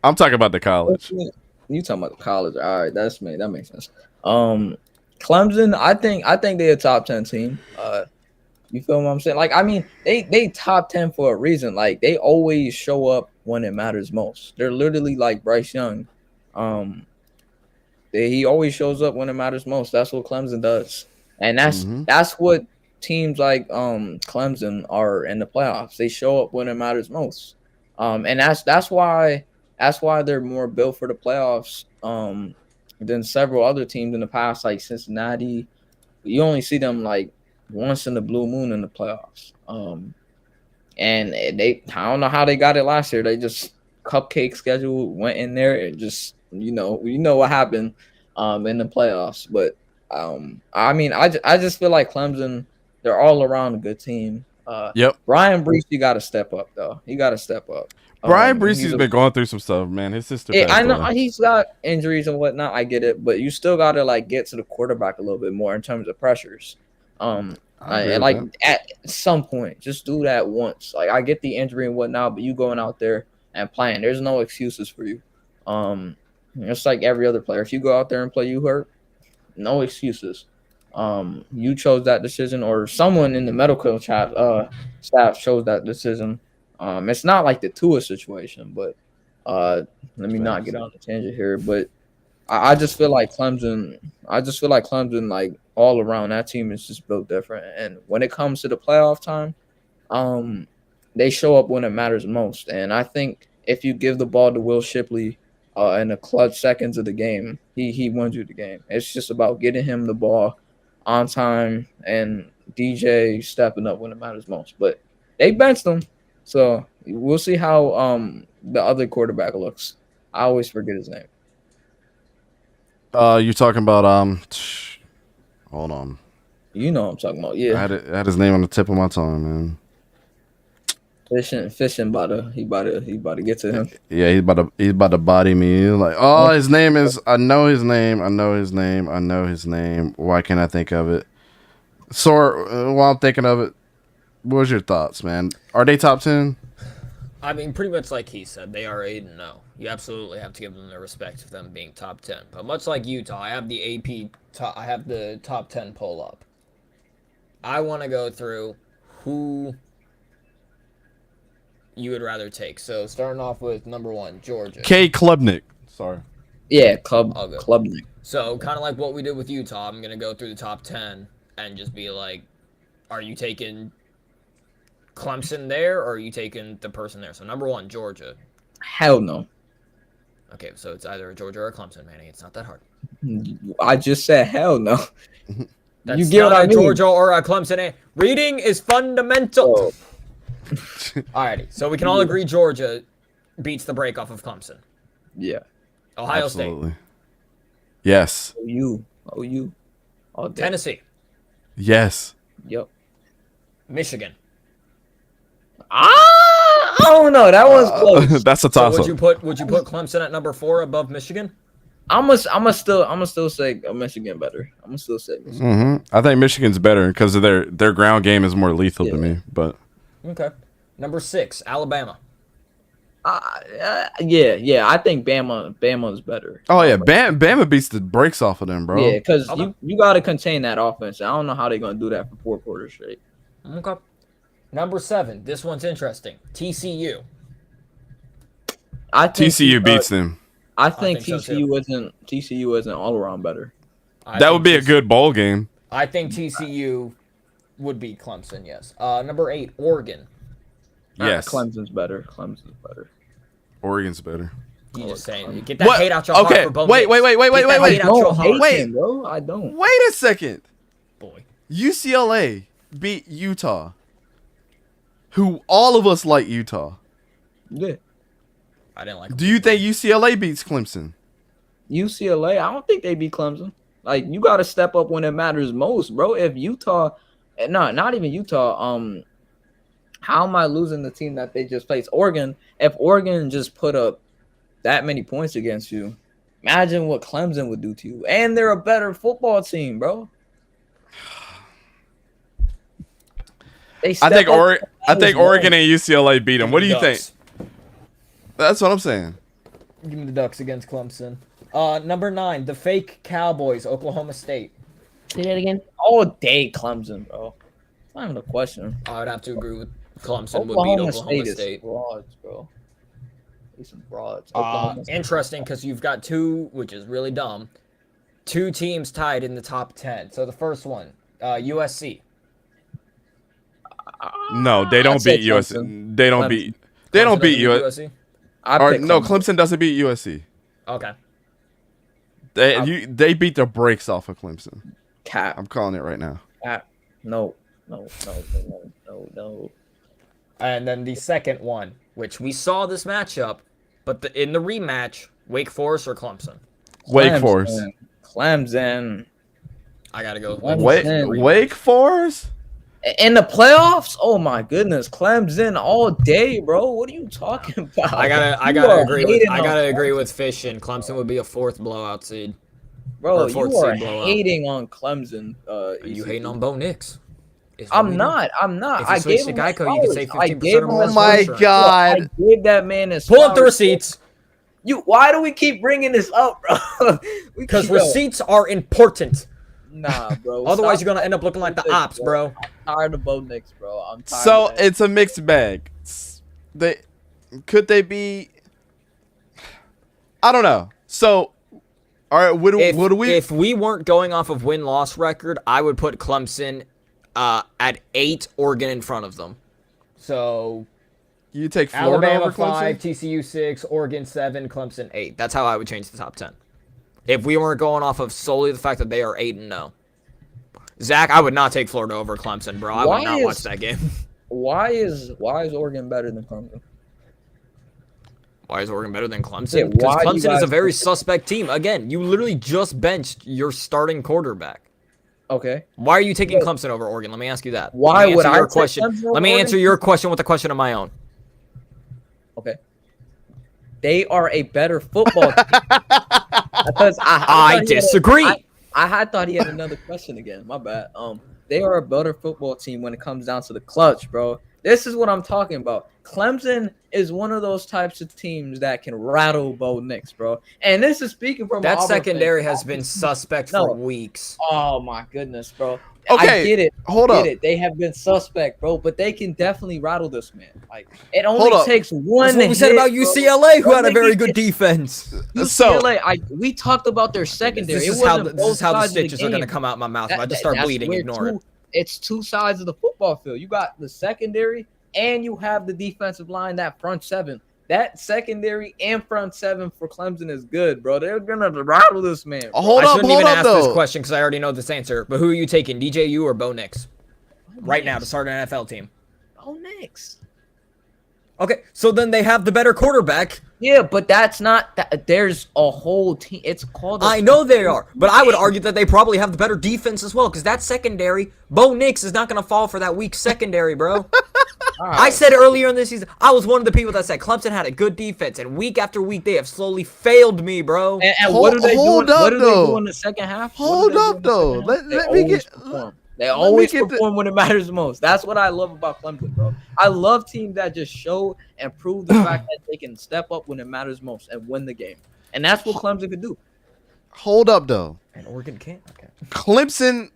I'm talking about the college. you talking about the college. All right, that makes sense. Clemson, I think they're a top 10 team. You feel what I'm saying? Like, I mean, they top 10 for a reason. Like, they always show up when it matters most. They're literally like Bryce Young. He always shows up when it matters most. That's what Clemson does, and that's what teams like Clemson are in the playoffs. They show up when it matters most, and that's why they're more built for the playoffs than several other teams in the past, like Cincinnati. You only see them like once in the blue moon in the playoffs. And I don't know how they got it last year. They just cupcake schedule, went in there and just you know what happened in the playoffs. But I mean, I just feel like Clemson, they're all around a good team. Yep. Brian Breece, you got to step up though. You got to step up. Brian Breece has been going through some stuff, man. His sister passed I know away. he's got injuries and whatnot. I get it, but you still got to like get to the quarterback a little bit more in terms of pressures. And like at some point, just do that once. Like I get the injury and whatnot, but you going out there and playing, there's no excuses for you. It's like every other player. If you go out there and play, you hurt, no excuses. You chose that decision, or someone in the medical staff chose that decision. It's not like the Tua situation, but let me not get on the tangent here. But I just feel like Clemson. Like all around, that team is just built different. And when it comes to the playoff time, they show up when it matters most. And I think if you give the ball to Will Shipley in the clutch seconds of the game, he wins you the game. It's just about getting him the ball on time and DJ stepping up when it matters most. But they benched him, so we'll see how the other quarterback looks. I always forget his name. You're talking about hold on. You know what I'm talking about, yeah. I had his name on the tip of my tongue, man. Fishing about to get to him. Yeah, he's about to body me. He's like, oh, his name is. I know his name. Why can't I think of it? So while I'm thinking of it, what was your thoughts, man? Are they top 10? I mean, pretty much like he said, they are 8-0. You absolutely have to give them the respect of them being top 10. But much like Utah, I have the I have the top 10 pull up. I want to go through who you would rather take. So starting off with number 1, Georgia. K. Klubnik. Sorry. Yeah, Klubnik. So kind of like what we did with Utah, I'm gonna go through the top 10 and just be like, are you taking Clemson there, or are you taking the person there? So number 1, Georgia. Hell no. Okay, so it's either a Georgia or a Clemson, Manny. It's not that hard. I just said hell no. That's you get not what I a mean? Georgia or a Clemson. Reading is fundamental. Oh. Alrighty, so we can all agree Georgia beats the break off of Clemson. Yeah. Ohio Absolutely. State. Yes. OU. All day. Tennessee. Yes. Yep. Michigan. I don't know. That was close. That's a So toss up. would you put Clemson at number 4 above Michigan? I'm gonna still say Michigan better. I'm gonna still say Michigan. I think Michigan's better because of their ground game is more lethal to me. But Okay. Number 6, Alabama. Yeah. I think Bama is better. oh yeah, Bama beats the brakes off of them, bro. Yeah, because Okay. you got to contain that offense. I don't know how they're gonna do that for 4 quarters straight. Okay. Number 7, this one's interesting. TCU. I think TCU beats them. I think think so, TCU isn't all around better. That would be a good bowl game. I think TCU would beat Clemson, yes. Number 8, Oregon. Yes. Clemson's better. Oregon's better. You just saying. Get that What? hate out your heart Okay, for both wait. Get that hate out your heart. Wait. bro. I don't. Wait a second. Boy. UCLA beat Utah, who all of us like Utah. Yeah. I didn't like Do you think UCLA beats Clemson? UCLA, I don't think they beat Clemson. Like, you got to step up when it matters most, bro. If Utah, not even Utah. How am I losing the team that they just faced? Oregon. If Oregon just put up that many points against you, imagine what Clemson would do to you. And they're a better football team, bro. I think Oregon and UCLA beat them. What do you think? Ducks. That's what I'm saying. Give me the Ducks against Clemson. Number 9, the fake Cowboys, Oklahoma State. Say that again. All day Clemson, bro. It's not even a question. I would have to agree with Clemson would beat Oklahoma Oklahoma State State. is frauds, bro. These some frauds. Oklahoma State. Interesting because you've got 2, which is really dumb, 2 teams tied in the top 10. So the first one, USC. No, they don't I'd say beat USC. Clemson. They don't Clemson. beat. They don't beat USC. I pick No, Clemson. Clemson doesn't beat USC. Okay. They beat the brakes off of Clemson. Cap. I'm calling it right now. Cap. No. And then the second one, which we saw this matchup, but in the rematch, Wake Forest or Clemson? Wake Forest. Clemson. I gotta go. Clemson. Wake Forest. In the playoffs? Oh my goodness, Clemson all day, bro. What are you talking about? I gotta agree with Fish, and Clemson would be a 4th blowout seed. Bro, or fourth you are seed blowout. hating on Clemson. You hating on Bo Nix? I'm not. If you I switch gave to him Geico, his you can save flowers. 15% or more. Oh my insurance. God. I gave that man his Pull up the flowers. receipts. Why do we keep bringing this up, bro? Because receipts are important. Nah, bro. Otherwise, Stop. you're gonna end up looking like the ops, bro. I'm tired of Bo Nix, bro. I'm tired. So of that. it's a mixed bag. Could they be? I don't know. So, all right. What do we? If we weren't going off of win-loss record, I would put Clemson at 8, Oregon in front of them. So You take Florida Alabama over Clemson? 5, TCU 6, Oregon 7, Clemson 8. That's how I would change the top 10. If we weren't going off of solely the fact that they are 8-0. Zach, I would not take Florida over Clemson, bro. I would not watch that game. Why is Oregon better than Clemson? Why is Oregon better than Yeah, Clemson? Because why do you Clemson is a guys- very suspect team. Again, you literally just benched your starting quarterback. Okay. Why are you taking Clemson over Oregon? Let me ask you that. Why Let me would answer I your take question? Clemson over Let me Oregon? answer your question with a question of my own. Okay. They are a better football team. Because I disagree. I thought he had another question again. My bad. They are a better football team when it comes down to the clutch, bro. This is what I'm talking about. Clemson is one of those types of teams that can rattle Bo Nix, bro. And this is speaking from That Auburn secondary fan. has been suspect No. for weeks. Oh my goodness, bro. Okay, I get it. hold I up. get it. They have been suspect, bro, but they can definitely rattle this man. Like it Hold only up. takes one. That's what we said hit, about bro. UCLA, who had a One very nigga good gets- defense. UCLA, we talked about their secondary. This It is how wasn't the both sides of stitches are going to game. come out my mouth. If I just start That's bleeding, where ignore it. It's two sides of the football field. You got the secondary and you have the defensive line, that front seven. That secondary and front seven for Clemson is good, bro. They're gonna rattle this man. Bro. Hold I up, shouldn't hold even up, ask this though. question because I already know this answer. But who are you taking, DJU or Bo Nix? Right now to start an NFL team. Oh, Nix. Okay, so then they have the better quarterback. Yeah, but that's not that. There's a whole team. It's called. I know they are, but I would argue that they probably have the better defense as well because that secondary, Bo Nix is not going to fall for that weak secondary, bro. I said earlier in this season, I was one of the people that said Clemson had a good defense, and week after week they have slowly failed me, bro. And what do they do? Hold What do up, they though. do in the second half? Hold up, though. Let me get. They me always get the- perform when it matters most. That's what I love about Clemson, bro. I love teams that just show and prove the fact that they can step up when it matters most and win the game. And that's what Clemson could do. Hold up, though. And Oregon can't. Okay. Clemson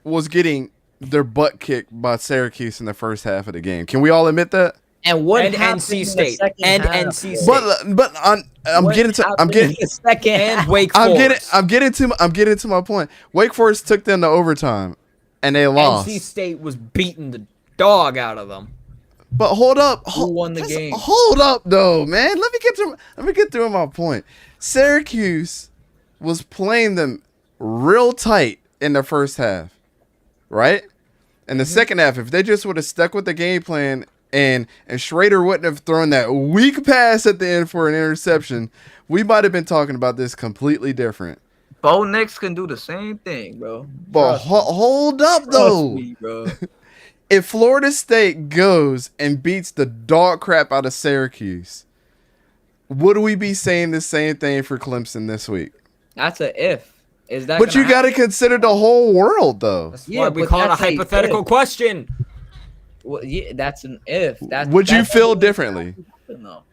was getting their butt kicked by Syracuse in the first half of the game. Can we all admit that? And what And happened NC in the State. second And half, NC bro? State. But I'm What getting to happened in the second And half? Wake I'm Forest. getting to my point. Wake Forest took them to overtime, and they lost. NC State was beating the dog out of them. But hold up, Who won the game? Hold up, though, man. Let me get through my point. Syracuse was playing them real tight in the first half, right? In the second half, if they just would have stuck with the game plan and Schrader wouldn't have thrown that weak pass at the end for an interception, we might have been talking about this completely different. Bo Nix can do the same thing, bro. But hold up, though. Trust me, bro. If Florida State goes and beats the dog crap out of Syracuse, would we be saying the same thing for Clemson this week? That's a if. Is that? But you got to consider the whole world, though. That's Yeah, why we but call it a that's a hypothetical if. question. Well, yeah, that's an if. Would you feel differently? No.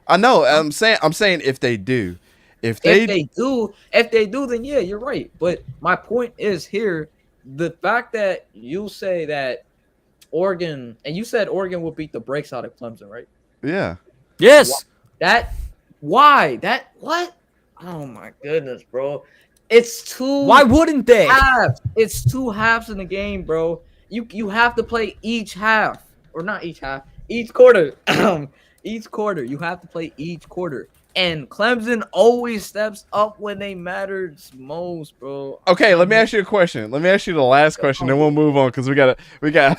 I know. I'm saying if they do, if If they they do, then yeah, you're right. But my point is here, the fact that you say that Oregon, and you said Oregon will beat the brakes out of Clemson, right? yeah. Yes. What? Oh my goodness, bro. It's two Why wouldn't they? halves. It's two halves in the game, bro. You have to play each half. Or not each half. Each quarter. Each quarter. You have to play each quarter. And Clemson always steps up when they matters most, bro. Okay, let me ask you a question. Let me ask you the last question, then we'll move on because we got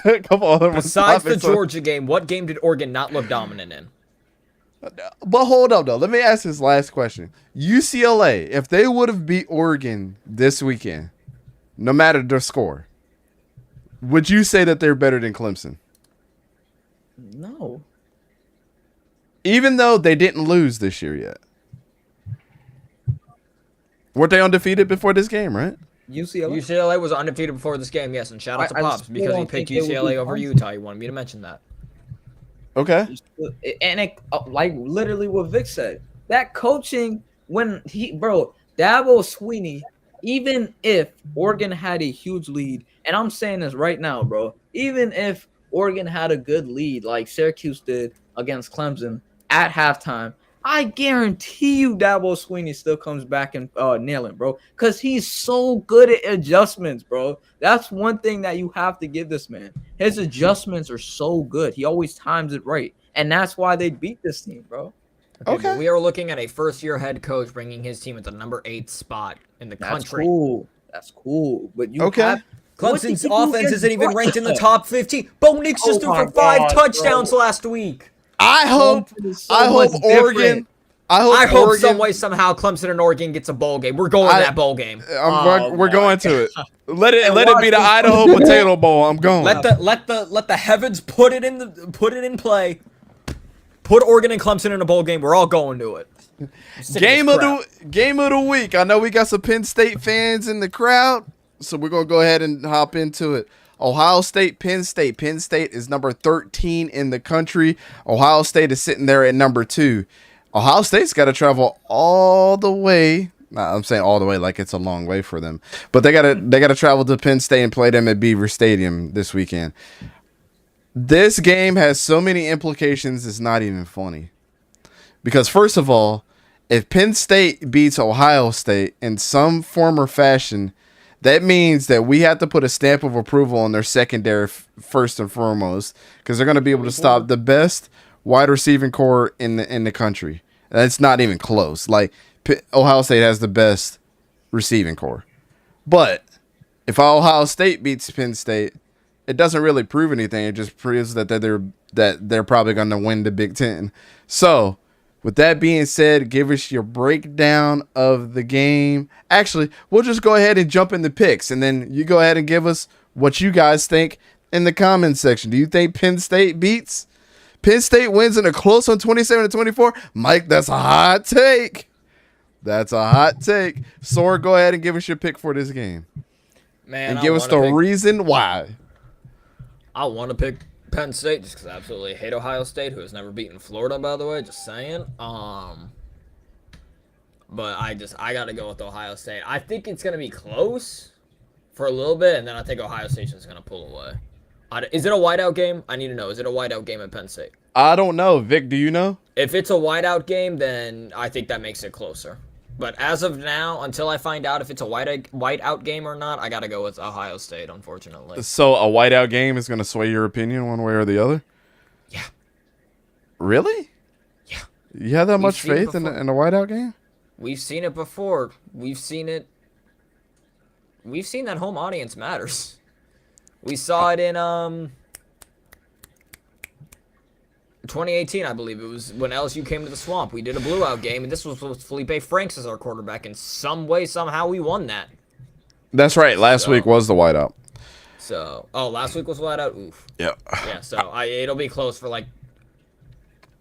a couple other Besides the topics. Georgia game, what game did Oregon not look dominant in? But hold up, though. Let me ask this last question. UCLA, if they would have beat Oregon this weekend, no matter the score, would you say that they're better than Clemson? No. Even though they didn't lose this year yet. Weren't they undefeated before this game, right? UCLA. UCLA was undefeated before this game, yes, and shout out to I Pops still because he don't picked think they would UCLA beat over Clemson. Utah. He wanted me to mention that. Okay. And it, like literally what Vic said, that coaching when Dabo Sweeney, even if Oregon had a huge lead, and I'm saying this right now, bro, even if Oregon had a good lead like Syracuse did against Clemson at halftime, I guarantee you Dabo Sweeney still comes back and nailing, bro, because he's so good at adjustments, bro. That's one thing that you have to give this man. His adjustments are so good. He always times it right. and that's why they beat this team, bro. Okay. But we are looking at a first-year head coach bringing his team at the number 8 spot in the That's country. cool. That's cool. But you Okay. have Clemson's what did he do offense against isn't even Georgia? ranked in the top 15. Bo Nix Oh just threw my for 5 God, touchdowns bro. last week. I hope Clemson is so Oregon. much different. I hope Oregon, some way somehow Clemson and Oregon gets a bowl game. We're going to that bowl game. we're going to it. Let it watch be the this. Idaho Potato Bowl. I'm going. Let the heavens put it in play. Put Oregon and Clemson in a bowl game. We're all going to it. Game of the week. I know we got some Penn State fans in the crowd, so we're gonna go ahead and hop into it. Ohio State, Penn State. Penn State is number 13 in the country. Ohio State is sitting there at number 2. Ohio State's got to travel all the way. I'm saying all the way like it's a long way for them, but they gotta travel to Penn State and play them at Beaver Stadium this weekend. This game has so many implications. It's not even funny. Because first of all, if Penn State beats Ohio State in some form or fashion, that means that we have to put a stamp of approval on their secondary first and foremost, because they're going to be able to stop the best wide receiving core in the country. That's not even close. Like Ohio State has the best receiving core. But if Ohio State beats Penn State, it doesn't really prove anything. It just proves that they're probably going to win the Big Ten. So, with that being said, give us your breakdown of the game. Actually, we'll just go ahead and jump into picks, and then you go ahead and give us what you guys think in the comments section. Do you think Penn State beats? Penn State wins in a close one, 27-24? Mike, that's a hot take. That's a hot take. Sora, go ahead and give us your pick for this game. Man, and give us the reason why. I want to pick Penn State just because I absolutely hate Ohio State, who has never beaten Florida, by the way. Just saying. But I gotta go with Ohio State. I think it's gonna be close for a little bit, and then I think Ohio State is gonna pull away. Is it a whiteout game? I need to know. Is it a whiteout game at Penn State? I don't know. Vic, do you know? If it's a whiteout game, then I think that makes it closer. But as of now, until I find out if it's a whiteout game or not, I gotta go with Ohio State, unfortunately. So a whiteout game is going to sway your opinion one way or the other? Yeah. Really? Yeah. You have that much faith in a whiteout game? We've seen it before. We've seen that home audience matters. We saw it in 2018, I believe. It was when LSU came to the Swamp. We did a blowout game, and this was with Felipe Franks as our quarterback. In some way, somehow, we won that. That's right. Last week was the whiteout. So, last week was whiteout? Oof. Yeah. Yeah, so it'll be close for, like,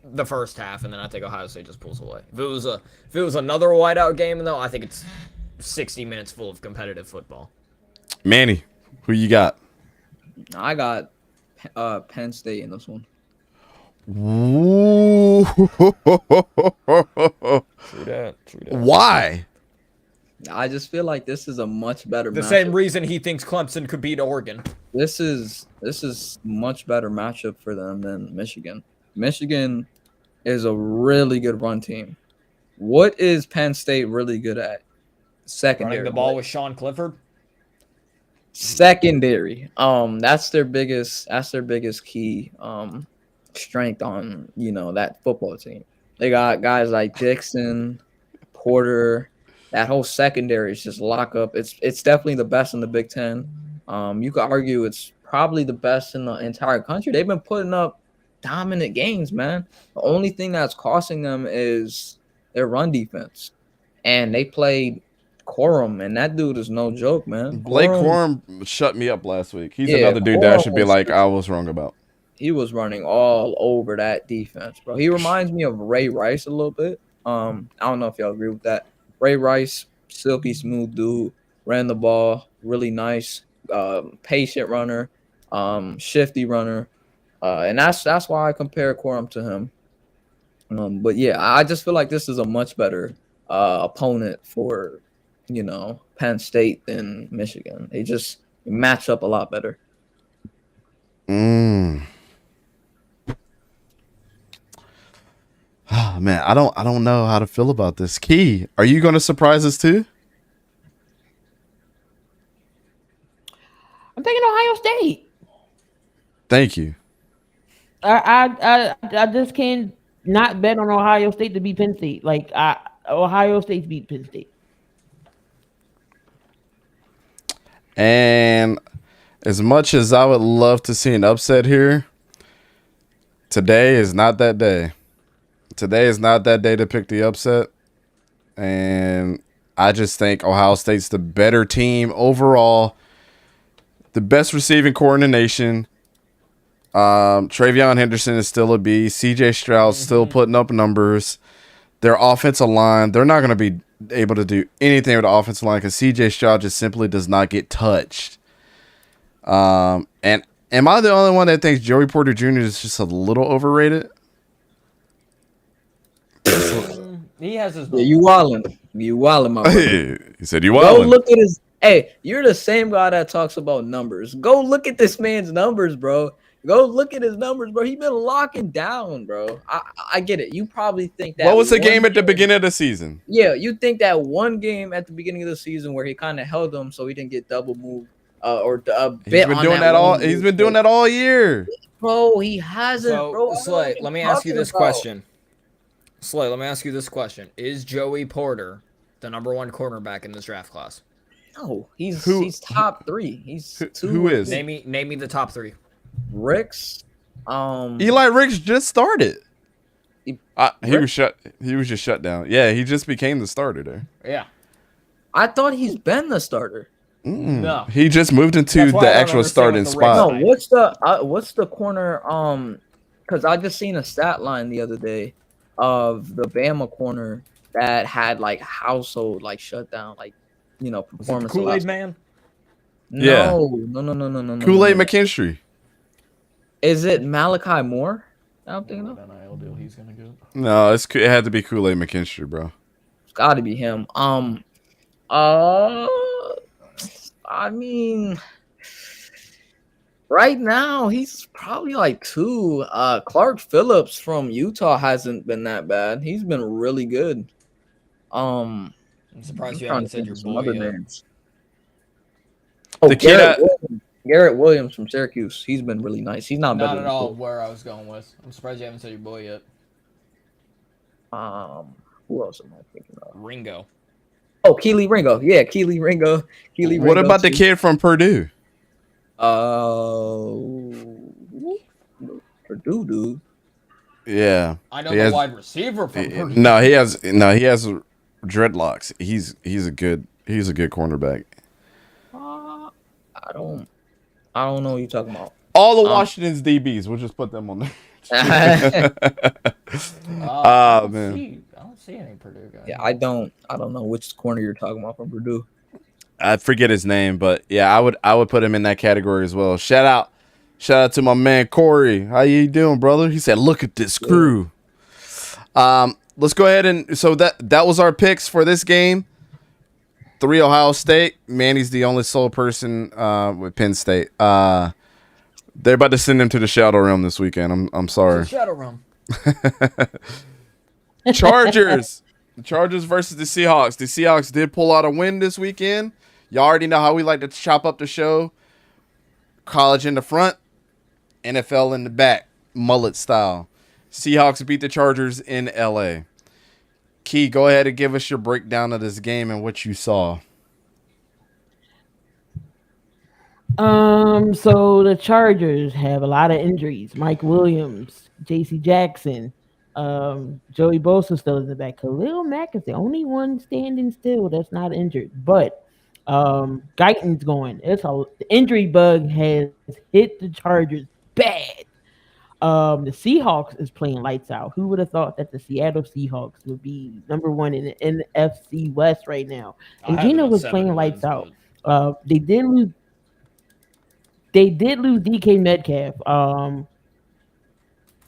the first half, and then I think Ohio State just pulls away. If it was another whiteout game, though, I think it's 60 minutes full of competitive football. Manny, who you got? I got Penn State in this one. Ooh. True that. Why? I just feel like this is a much better The matchup. same reason he thinks Clemson could beat Oregon. This is much better matchup for them than Michigan. Michigan is a really good run team. What is Penn State really good at? Secondary. Running the ball with Sean Clifford. Secondary. That's their biggest key strength on, that football team. They got guys like Dixon, Porter. That whole secondary is just lock up. It's definitely the best in the Big Ten. You could argue it's probably the best in the entire country. They've been putting up dominant games, man. The only thing that's costing them is their run defense. And they played Corum, and that dude is no joke, man. Blake Corum shut me up last week. He's another dude that I should be like, I was wrong about. He was running all over that defense, bro. He reminds me of Ray Rice a little bit. I don't know if y'all agree with that. Ray Rice, silky smooth dude, ran the ball, really nice, patient runner, shifty runner. And that's why I compare Corum to him. But yeah, I just feel like this is a much better opponent for, Penn State than Michigan. They just match up a lot better. Oh, man, I don't know how to feel about this. Key, are you going to surprise us too? I'm taking Ohio State. Thank you. I just can't not bet on Ohio State to beat Penn State. Like Ohio State beat Penn State. And as much as I would love to see an upset here, today is not that day. Today is not that day to pick the upset. And I just think Ohio State's the better team overall. The best receiving core in the nation. Travion Henderson is still a beast. CJ Stroud's still putting up numbers. Their offensive line, they're not going to be able to do anything with the offensive line because CJ Stroud just simply does not get touched. And am I the only one that thinks Joey Porter Jr. is just a little overrated? He has his. Yeah, you wildin', my brother. He said you Go wildin'. look at his. Hey, you're the same guy that talks about numbers. Go look at this man's numbers, bro. Go look at his numbers, bro. He's been locking down, bro. I get it. You probably think that. What was the game at the beginning of the season? Yeah, you think that one game at the beginning of the season where he kind of held him so he didn't get double moved or a bit. He's been doing that all. He's been doing that all year, bro. He hasn't, So, bro. Slay, let me ask you this question. Slay, let me ask you this question: is Joey Porter the number one cornerback in this draft class? No, he's top 3. He's two. Who is? Name me the top 3. Ricks. Eli Ricks just started. He Ricks? was just shut down. Yeah, he just became the starter there. Yeah. I thought he's been the starter. No. He just moved into That's why I the don't actual understand starting what the spot. Ricks No, what's the corner? Because I just seen a stat line the other day of the Bama corner that had like household like shutdown, like performance. Kool-Aid Man? No. Kool-Aid McKinstry. Is it Malachi Moore? I don't think That NIL deal he's gonna get. No, it had to be Kool-Aid McKinstry, bro. It's got to be him. I mean, right now he's probably like 2. Clark Phillips from Utah hasn't been that bad. He's been really good. I'm surprised you haven't said your boy yet. Oh, The kid Garrett Williams from Syracuse. He's been really nice. He's not better Not at than all Cole. where I was going with. I'm surprised you haven't said your boy yet. Who else am I thinking of? Ringo. Oh, Keely Ringo. Yeah, Keely Ringo. What about the kid from Purdue? Purdue, dude. Yeah. I know He the has- wide receiver from Purdue. No, he has dreadlocks. He's a good cornerback. I don't know what you're talking about. All the Washington's DBs, we'll just put them on there. I don't man. I don't see any Purdue guys. Yeah, I don't know which corner you're talking about from Purdue. I forget his name, but yeah, I would put him in that category as well. Shout out to my man Corey. How you doing, brother? He said, "Look at this crew." Let's go ahead and so that was our picks for this game. 3 Ohio State. Manny's the only sole person with Penn State. They're about to send him to the Shadow Realm this weekend. I'm sorry. Shadow Realm. Chargers. The Chargers versus the Seahawks. The Seahawks did pull out a win this weekend. Y'all already know how we like to chop up the show. College in the front, NFL in the back, mullet style. Seahawks beat the Chargers in LA. Key, go ahead and give us your breakdown of this game and what you saw. So the Chargers have a lot of injuries. Mike Williams, J.C. Jackson, Joey Bosa still in the back. Khalil Mack is the only one standing still that's not injured. But Guyton's going. The injury bug has hit the Chargers bad. The Seahawks is playing lights out. Who would have thought that the Seattle Seahawks would be number 1 in the NFC West right now? And Gino was playing lights out. They did lose DK Metcalf,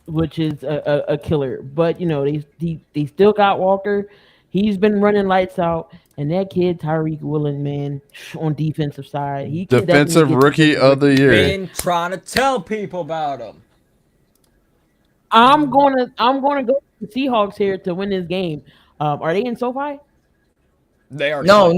which is a killer. But they still got Walker. He's been running lights out, and that kid Tyreek Woolen, man, on defensive side, he can Defensive Rookie of the Year. Been trying to tell people about him. I'm gonna go to the Seahawks here to win this game. Are they in SoFi? They are. No.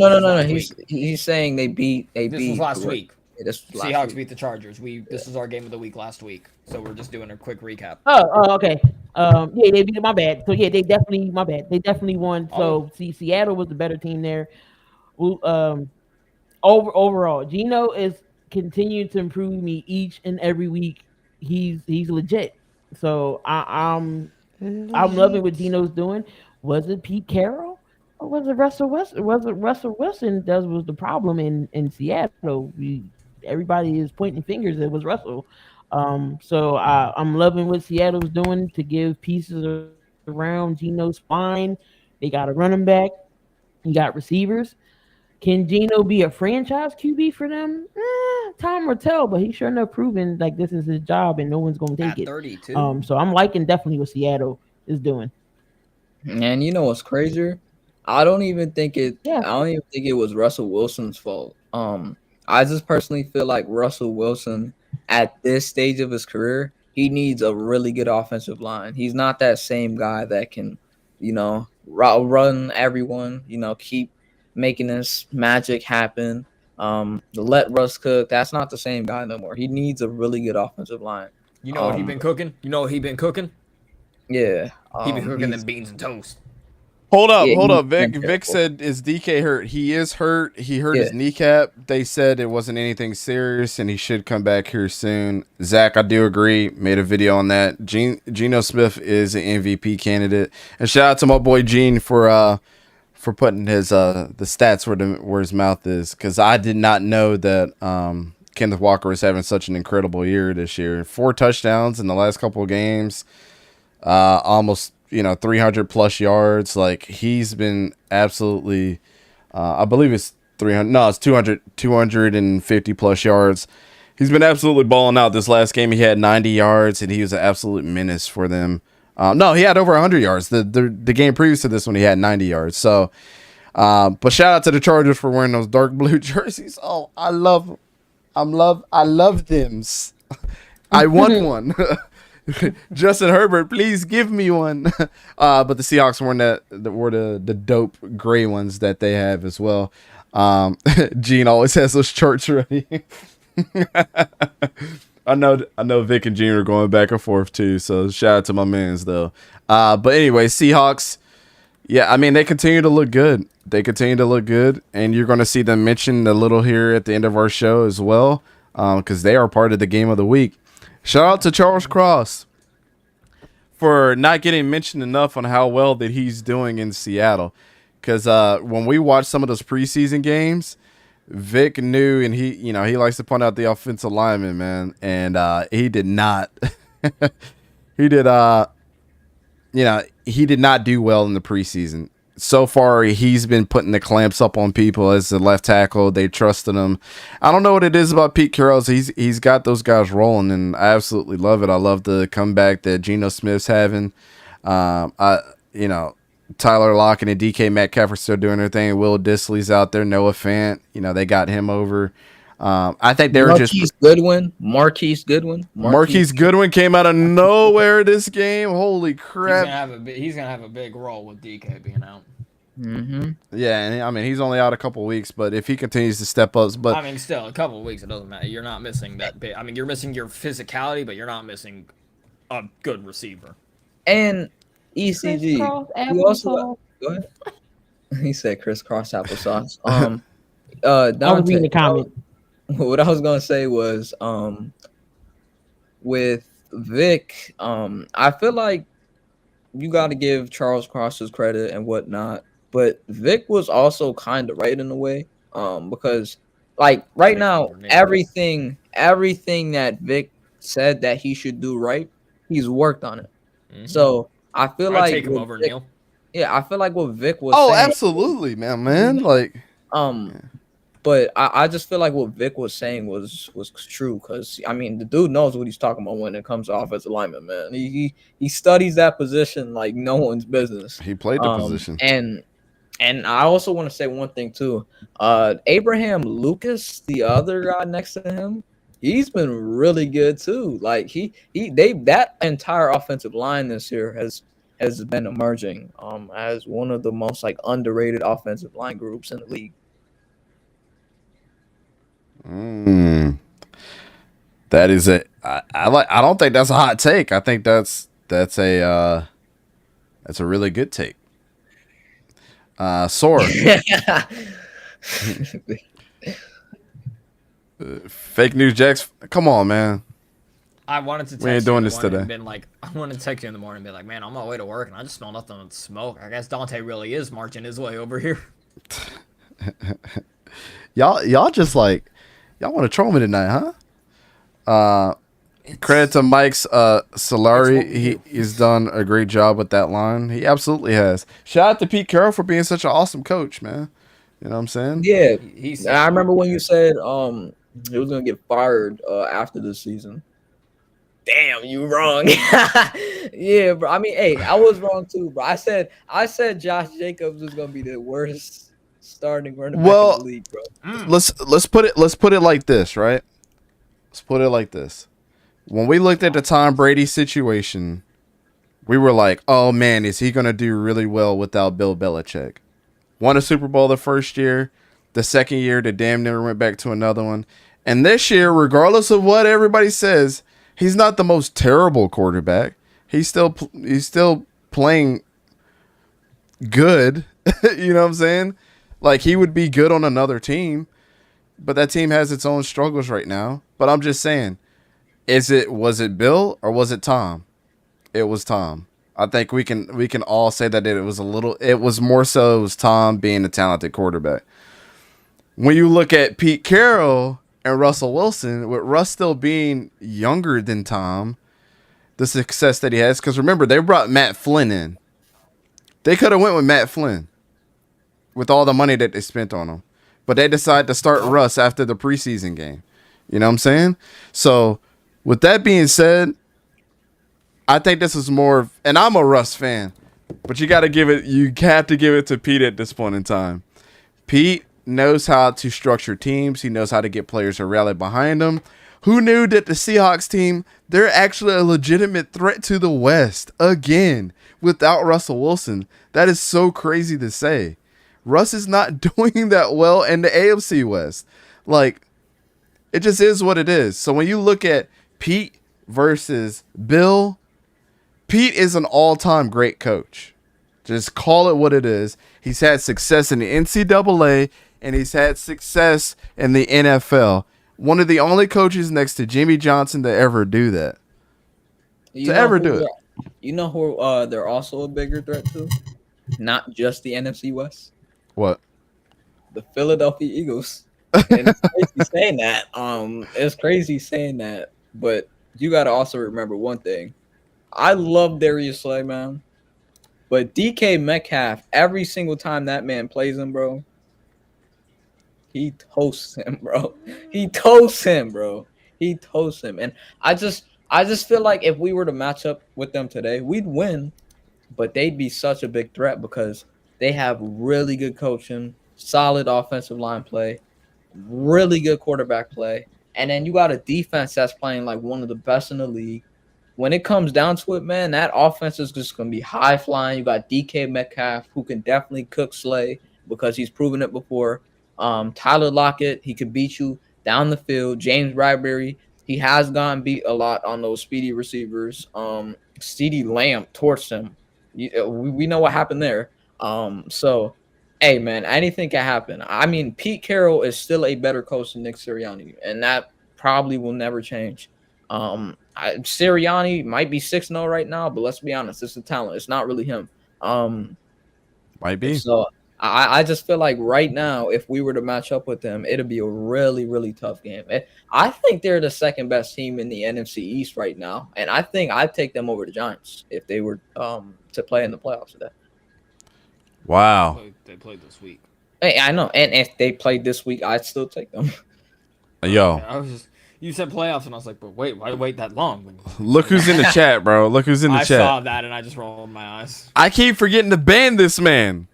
He's saying they beat. This was last week. This was last Seahawks week. beat the Chargers. This is our game of the week last week, so we're just doing a quick recap. Okay. Yeah, they beat my bad. So yeah, they definitely my bad. They definitely won. Oh. So see, Seattle was the better team there. Overall, Gino is continuing to improve me each and every week. He's legit. So I'm loving what Gino's doing. Was it Pete Carroll or was it Russell Wilson? Was it Russell Wilson that was the problem in Seattle? Everybody is pointing fingers. It was Russell. So I'm loving what Seattle's doing to give pieces around Gino's fine. They got a running back. You got receivers. Can Gino be a franchise QB for them? Time will tell, but he's sure enough proven like this is his job and no one's gonna take At it. 32. So I'm liking definitely what Seattle is doing. And you know what's crazier? I don't even think it. Yeah. I don't even think it was Russell Wilson's fault. I just personally feel like Russell Wilson at this stage of his career, he needs a really good offensive line. He's not that same guy that can, run everyone. Keep making this magic happen. Let Russ cook. That's not the same guy no more. He needs a really good offensive line. You know what he been cooking? You know what he been cooking? Yeah, He been cooking them beans and toast. Hold up. he's Vic been Vic terrible. said, is DK hurt? He is hurt. He hurt Yeah. his kneecap. They said it wasn't anything serious, and he should come back here soon. Zach, I do agree. Made a video on that. Geno Smith is an MVP candidate. And shout out to my boy Gene for putting his the stats where his mouth is, because I did not know that Kenneth Walker was having such an incredible year this year. 4 touchdowns in the last couple of games. Almost 300 plus yards. Like, he's been absolutely I believe it's 300, no, it's 250 plus yards. He's been absolutely balling out. This last game he had 90 yards and he was an absolute menace for them. No, he had over 100 yards. The game previous to this one he had 90 yards. So but shout out to the Chargers for wearing those dark blue jerseys. Oh, I love them. I want one. Justin Herbert, please give me one. But the Seahawks were the dope gray ones that they have as well. Gene always has those charts ready. I know Vic and Gene are going back and forth too, so shout out to my mans though. But anyway, Seahawks, yeah, I mean they continue to look good. And you're going to see them mentioned a little here at the end of our show as well, because they are part of the game of the week. Shout out to Charles Cross for not getting mentioned enough on how well that he's doing in Seattle. Because when we watched some of those preseason games, Vic knew, and he likes to point out the offensive lineman, man, and he did not. he did not do well in the preseason. So far, he's been putting the clamps up on people as the left tackle. They trusted him. I don't know what it is about Pete Carroll. He's got those guys rolling, and I absolutely love it. I love the comeback that Geno Smith's having. Tyler Lockett and DK Metcalf are still doing their thing. Will Dissly's out there. Noah Fant, they got him over. I think they were Marquise Goodwin. Marquise Goodwin came out of nowhere this game. Holy crap! He's gonna have a big role with DK being out. Mm-hmm. Yeah, and I mean he's only out a couple of weeks, but if he continues to step up, I mean, still a couple of weeks, it doesn't matter. You're not missing that bit. I mean, you're missing your physicality, but you're not missing a good receiver. And ECG. Crisscross You also applesauce. go ahead. He said crisscross applesauce. I was Dante, reading the comment. what I was gonna say was with Vic, I feel like you got to give Charles Cross his credit and whatnot, but Vic was also kind of right in a way, because like right now everything that Vic said that he should do right, he's worked on it. Mm-hmm. So I feel I'd like take him over Neil. Yeah, I feel like what Vic was oh, saying, absolutely, man. Like, but I just feel like what Vic was saying was true, because I mean the dude knows what he's talking about when it comes to offensive lineman, man. He studies that position like no one's business. he played the position. And I also want to say one thing too. Abraham Lucas, the other guy next to him, he's been really good too. Like that entire offensive line this year has been emerging as one of the most like underrated offensive line groups in the league. That is it. I don't think that's a hot take. I think that's a really good take. Sore. Fake news, Jax. Come on, man. I wanted to text We ain't you doing in the this morning today. and been like, I wanted to text you in the morning and be like, man, on my way to work and I just smell nothing but smoke. I guess Dante really is marching his way over here. Y'all just like y'all want to troll me tonight, huh? Credit to Mike's Solari. He's done a great job with that line. He absolutely has. Shout out to Pete Carroll for being such an awesome coach, man. You know what I'm saying? Yeah, He's I remember when you said he was gonna get fired after this season. Damn, you wrong. Yeah, bro. I mean, hey, I was wrong too, bro. I said Josh Jacobs was gonna be the worst starting running back in the league, bro. Let's put it like this, right? Let's put it like this. When we looked at the Tom Brady situation, we were like, "Oh man, is he gonna do really well without Bill Belichick?" Won a Super Bowl the first year. The second year, they damn near went back to another one. And this year, regardless of what everybody says, he's not the most terrible quarterback. He's still playing good. You know what I'm saying? Like, he would be good on another team, but that team has its own struggles right now. But I'm just saying, was it Bill or was it Tom? It was Tom. I think we can all say that it was more so it was Tom being a talented quarterback. When you look at Pete Carroll and Russell Wilson, with Russ still being younger than Tom, the success that he has, because remember, they brought Matt Flynn in. They could have went with Matt Flynn with all the money that they spent on him. But they decided to start Russ after the preseason game. You know what I'm saying? So, with that being said, I think this is more, and I'm a Russ fan, but you have to give it to Pete at this point in time. Pete knows how to structure teams. He knows how to get players to rally behind him. Who knew that the Seahawks team, they're actually a legitimate threat to the West again without Russell Wilson? That is so crazy to say. Russ is not doing that well in the AFC West. Like, it just is what it is. So when you look at Pete versus Bill, Pete is an all-time great coach. Just call it what it is. He's had success in the NCAA, and he's had success in the NFL. One of the only coaches next to Jimmy Johnson to ever do that. You know who they're also a bigger threat to? Not just the NFC West. What? The Philadelphia Eagles. And it's crazy saying that. It's crazy saying that, but you got to also remember one thing. I love Darius Slay, man, but DK Metcalf, every single time that man plays him, bro, he toasts him, bro. He toasts him, bro. He toasts him, and I just feel like if we were to match up with them today, we'd win, but they'd be such a big threat because they have really good coaching, solid offensive line play, really good quarterback play, and then you got a defense that's playing like one of the best in the league. When it comes down to it, man, that offense is just going to be high flying. You got DK Metcalf, who can definitely cook Slay because he's proven it before. Tyler Lockett, he could beat you down the field. James Bradbury, he has gotten beat a lot on those speedy receivers. CeeDee Lamb torched him. We know what happened there. So, hey, man, anything can happen. I mean, Pete Carroll is still a better coach than Nick Sirianni, and that probably will never change. Sirianni might be 6-0 right now, but let's be honest, it's the talent. It's not really him. Might be. So I just feel like right now, if we were to match up with them, it'd be a really, really tough game. I think they're the second best team in the NFC East right now, and I think I'd take them over the Giants if they were to play in the playoffs today. Wow. They played this week. Hey, I know, and if they played this week, I'd still take them. Yo. You said playoffs, and I was like, but wait, why wait that long? Look who's in the chat, bro. Look who's in the chat. I saw that, and I just rolled my eyes. I keep forgetting to ban this man.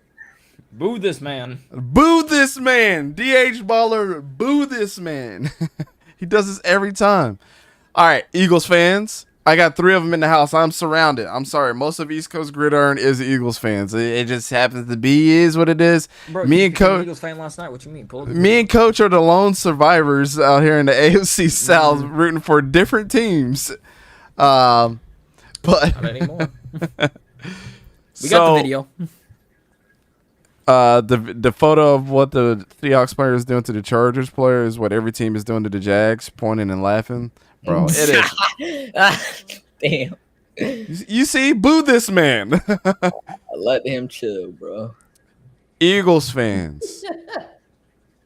Boo this man. Boo this man. DH Baller, boo this man. He does this every time. All right, Eagles fans, I got 3 of them in the house. I'm surrounded. I'm sorry. Most of East Coast Gridiron is Eagles fans. It just happens to be is what it is. Bro, Me you and became an Coach, Eagles fan last night. What you mean? Pull up the me and Coach are the lone survivors out here in the AFC South, rooting for different teams. But Not anymore. We got the video. The photo of what the Seahawks player is doing to the Chargers player is what every team is doing to the Jags, pointing and laughing. Bro, it is. Damn. You see, boo this man. Let him chill, bro. Eagles fans.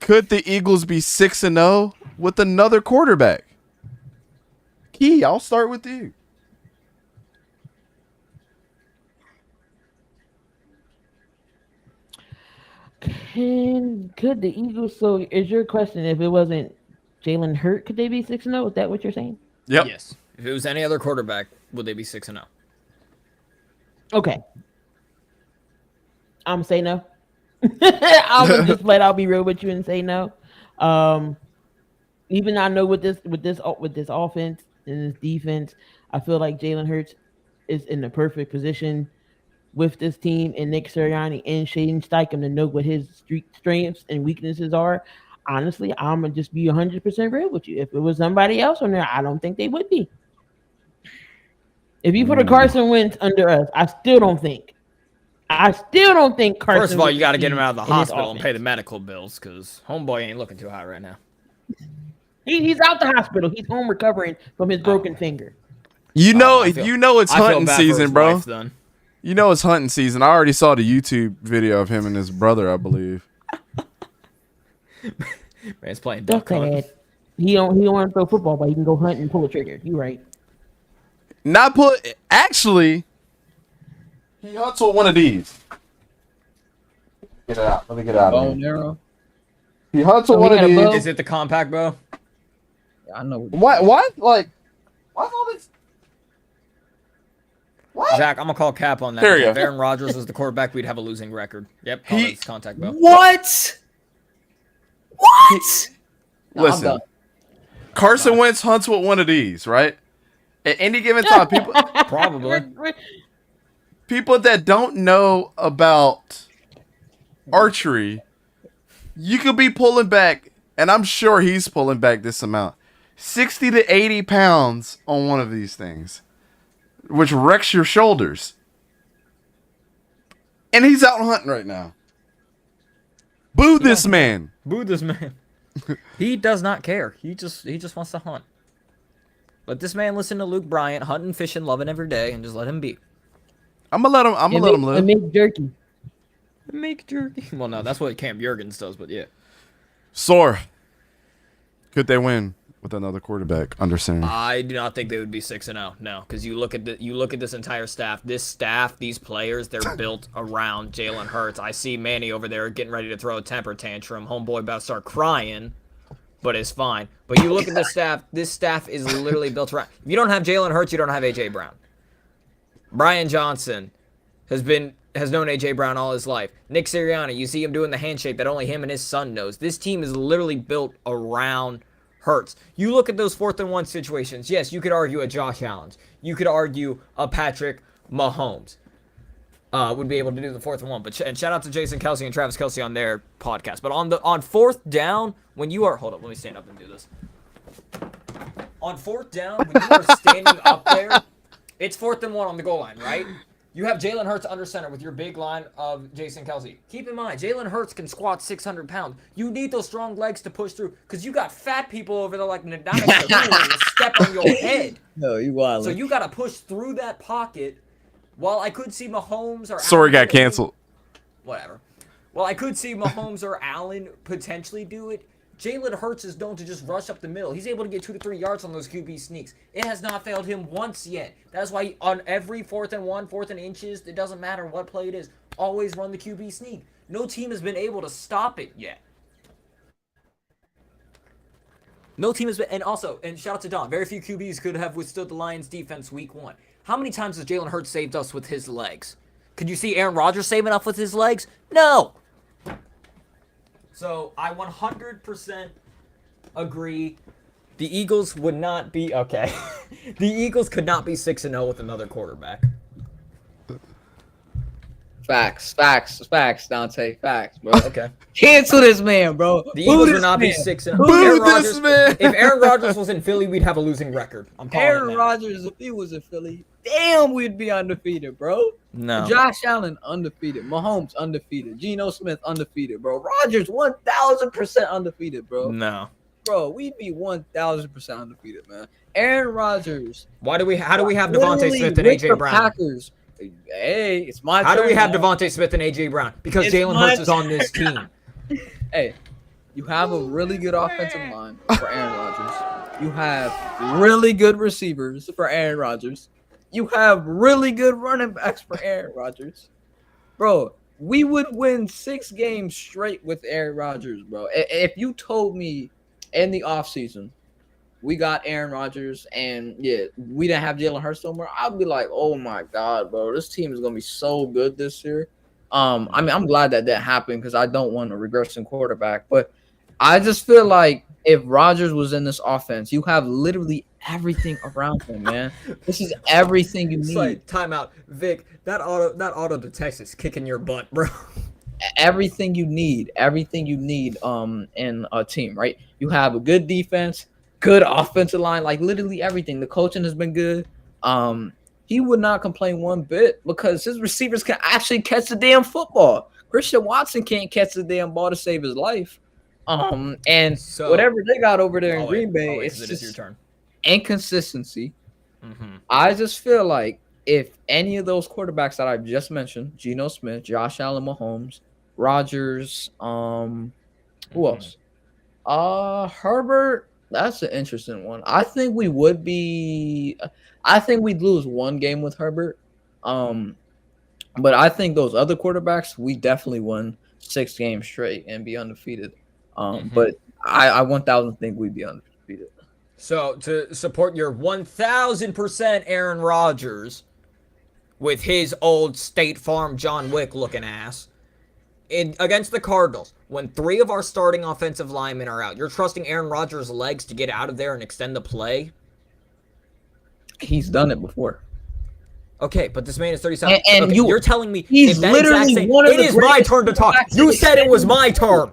Could the Eagles be 6-0 with another quarterback? Key, I'll start with you. Could the Eagles? So, is your question if it wasn't Jalen Hurt, could they be 6-0? Is that what you're saying? Yep. Yes. If it was any other quarterback, would they be 6-0? Okay. I'm say no. I'll just flat out be real with you and say no. Even I know with this offense and this defense, I feel like Jalen Hurts is in the perfect position with this team and Nick Sirianni and Shaden Steichen to know what his strengths and weaknesses are. Honestly, I'm gonna just be 100% real with you. If it was somebody else on there, I don't think they would be. If you put a Carson Wentz under us, I still don't think Carson. First of all, you got to would get him out of the succeed in this hospital and pay the offense. medical bills because homeboy ain't looking too hot right now. He's out the hospital. He's home recovering from his broken finger. You know, I feel- you know it's I feel hunting bad for season, his bro. wife, then. You know it's hunting season. I already saw the YouTube video of him and his brother, I believe. Man, it's playing That's duck hunt. sad. He don't want to throw football, but he can go hunt and pull a trigger. You right. Actually, he hunts with one of these. Get it out. Let me get it out Bow of and here. arrow. He hunts with So one he of got a these. bow? Is it the compact bow? Yeah, I know. What? Like, what's all this? What? Zach, I'm gonna call cap on that. There you If go. Aaron Rodgers was the quarterback, we'd have a losing record. Yep, call it contact bow. What? What? No, I'm Listen, done. Carson Wentz hunts with one of these, right? At any given time, Probably. people that don't know about archery, you could be pulling back, and I'm sure he's pulling back this amount, 60 to 80 pounds on one of these things, which wrecks your shoulders. And he's out hunting right now. Boo this man. Boo this man. He does not care. He just wants to hunt. Let this man listen to Luke Bryant, hunting, fishing, loving every day, and just let him be. I'm gonna let him live. And make jerky. Make jerky. Well, no, that's what Cam Jurgens does, but yeah. Sore. Could they win with another quarterback under center? I do not think they would be 6-0. No, because you look at this entire staff. This staff, these players, they're built around Jalen Hurts. I see Manny over there getting ready to throw a temper tantrum. Homeboy about to start crying, but it's fine. But you look at this staff. This staff is literally built around. If you don't have Jalen Hurts, you don't have AJ Brown. Brian Johnson has known AJ Brown all his life. Nick Sirianni, you see him doing the handshake that only him and his son knows. This team is literally built around Hurts. You look at those 4th and 1 situations. Yes, you could argue a Josh Allen. You could argue a Patrick Mahomes would be able to do the 4th and 1. But and shout out to Jason Kelsey and Travis Kelsey on their podcast. But on 4th down, when you are let me stand up and do this. On 4th down, when you are standing up there, it's 4th and 1 on the goal line, right? You have Jalen Hurts under center with your big line of Jason Kelsey. Keep in mind, Jalen Hurts can squat 600 pounds. You need those strong legs to push through because you got fat people over there like Nadana to step on your head. No, you wild. So you got to push through that pocket. While I could see Mahomes or Sorry, Allen got canceled. Whatever. Well, I could see Mahomes or Allen potentially do it. Jalen Hurts is known to just rush up the middle. He's able to get 2 to 3 yards on those QB sneaks. It has not failed him once yet. That's why on every 4th and 1, 4th and inches, it doesn't matter what play it is, always run the QB sneak. No team has been able to stop it yet. No team has been, and shout out to Don, very few QBs could have withstood the Lions defense week 1. How many times has Jalen Hurts saved us with his legs? Could you see Aaron Rodgers saving us with his legs? No. So I 100% agree The Eagles would not be okay. The Eagles could not be 6-0 with another quarterback. Facts, Dante. Facts, bro. Okay. Cancel this man, bro. The Eagles would not be 6-0. Boo this man. If Aaron Rodgers was in Philly, we'd have a losing record. I'm calling Aaron it now. Rodgers, if he was in Philly, damn, we'd be undefeated, bro. No. Josh Allen, undefeated. Mahomes, undefeated. Geno Smith, undefeated, bro. Rodgers, 1,000% undefeated, bro. No. Bro, we'd be 1,000% undefeated, man. Aaron Rodgers. How do we have Devontae literally Smith and with AJ the Brown? Packers. Hey, it's my How turn. do we have man. Devontae Smith and AJ Brown? Because It's Jalen my Hurts is on this team. Hey, you have a really good offensive line for Aaron Rodgers. You have really good receivers for Aaron Rodgers. You have really good running backs for Aaron Rodgers. Bro, we would win 6 games straight with Aaron Rodgers, bro. If you told me in the offseason we got Aaron Rodgers and we didn't have Jalen Hurts no more, I'd be like, oh my God, bro, this team is gonna be so good this year. I mean, I'm glad that happened because I don't want a regressing quarterback, but I just feel like if Rodgers was in this offense, you have literally everything around him, man. This is everything you It's need. like, timeout. Vic, that auto detect is kicking your butt, bro. Everything you need in a team, right? You have a good defense, good offensive line, like literally everything. The coaching has been good. He would not complain one bit because his receivers can actually catch the damn football. Christian Watson can't catch the damn ball to save his life. And So- whatever they got over there in Green Bay, it's it's your just turn. inconsistency. Mm-hmm. I just feel like if any of those quarterbacks that I've just mentioned, Geno Smith, Josh Allen, Mahomes, Rodgers, who else? Herbert, that's an interesting one. I think we'd lose one game with Herbert. But I think those other quarterbacks, we definitely won 6 games straight and be undefeated. But I 1,000 think we'd be undefeated. So to support your 1,000% Aaron Rodgers with his old State Farm John Wick looking ass against the Cardinals, when 3 of our starting offensive linemen are out, you're trusting Aaron Rodgers' legs to get out of there and extend the play? He's done it before. Okay, but this man is 37. And okay, you're telling me he's if that literally exact same, one of it the is my greatest turn to talk. quarterbacks You in said it was my turn.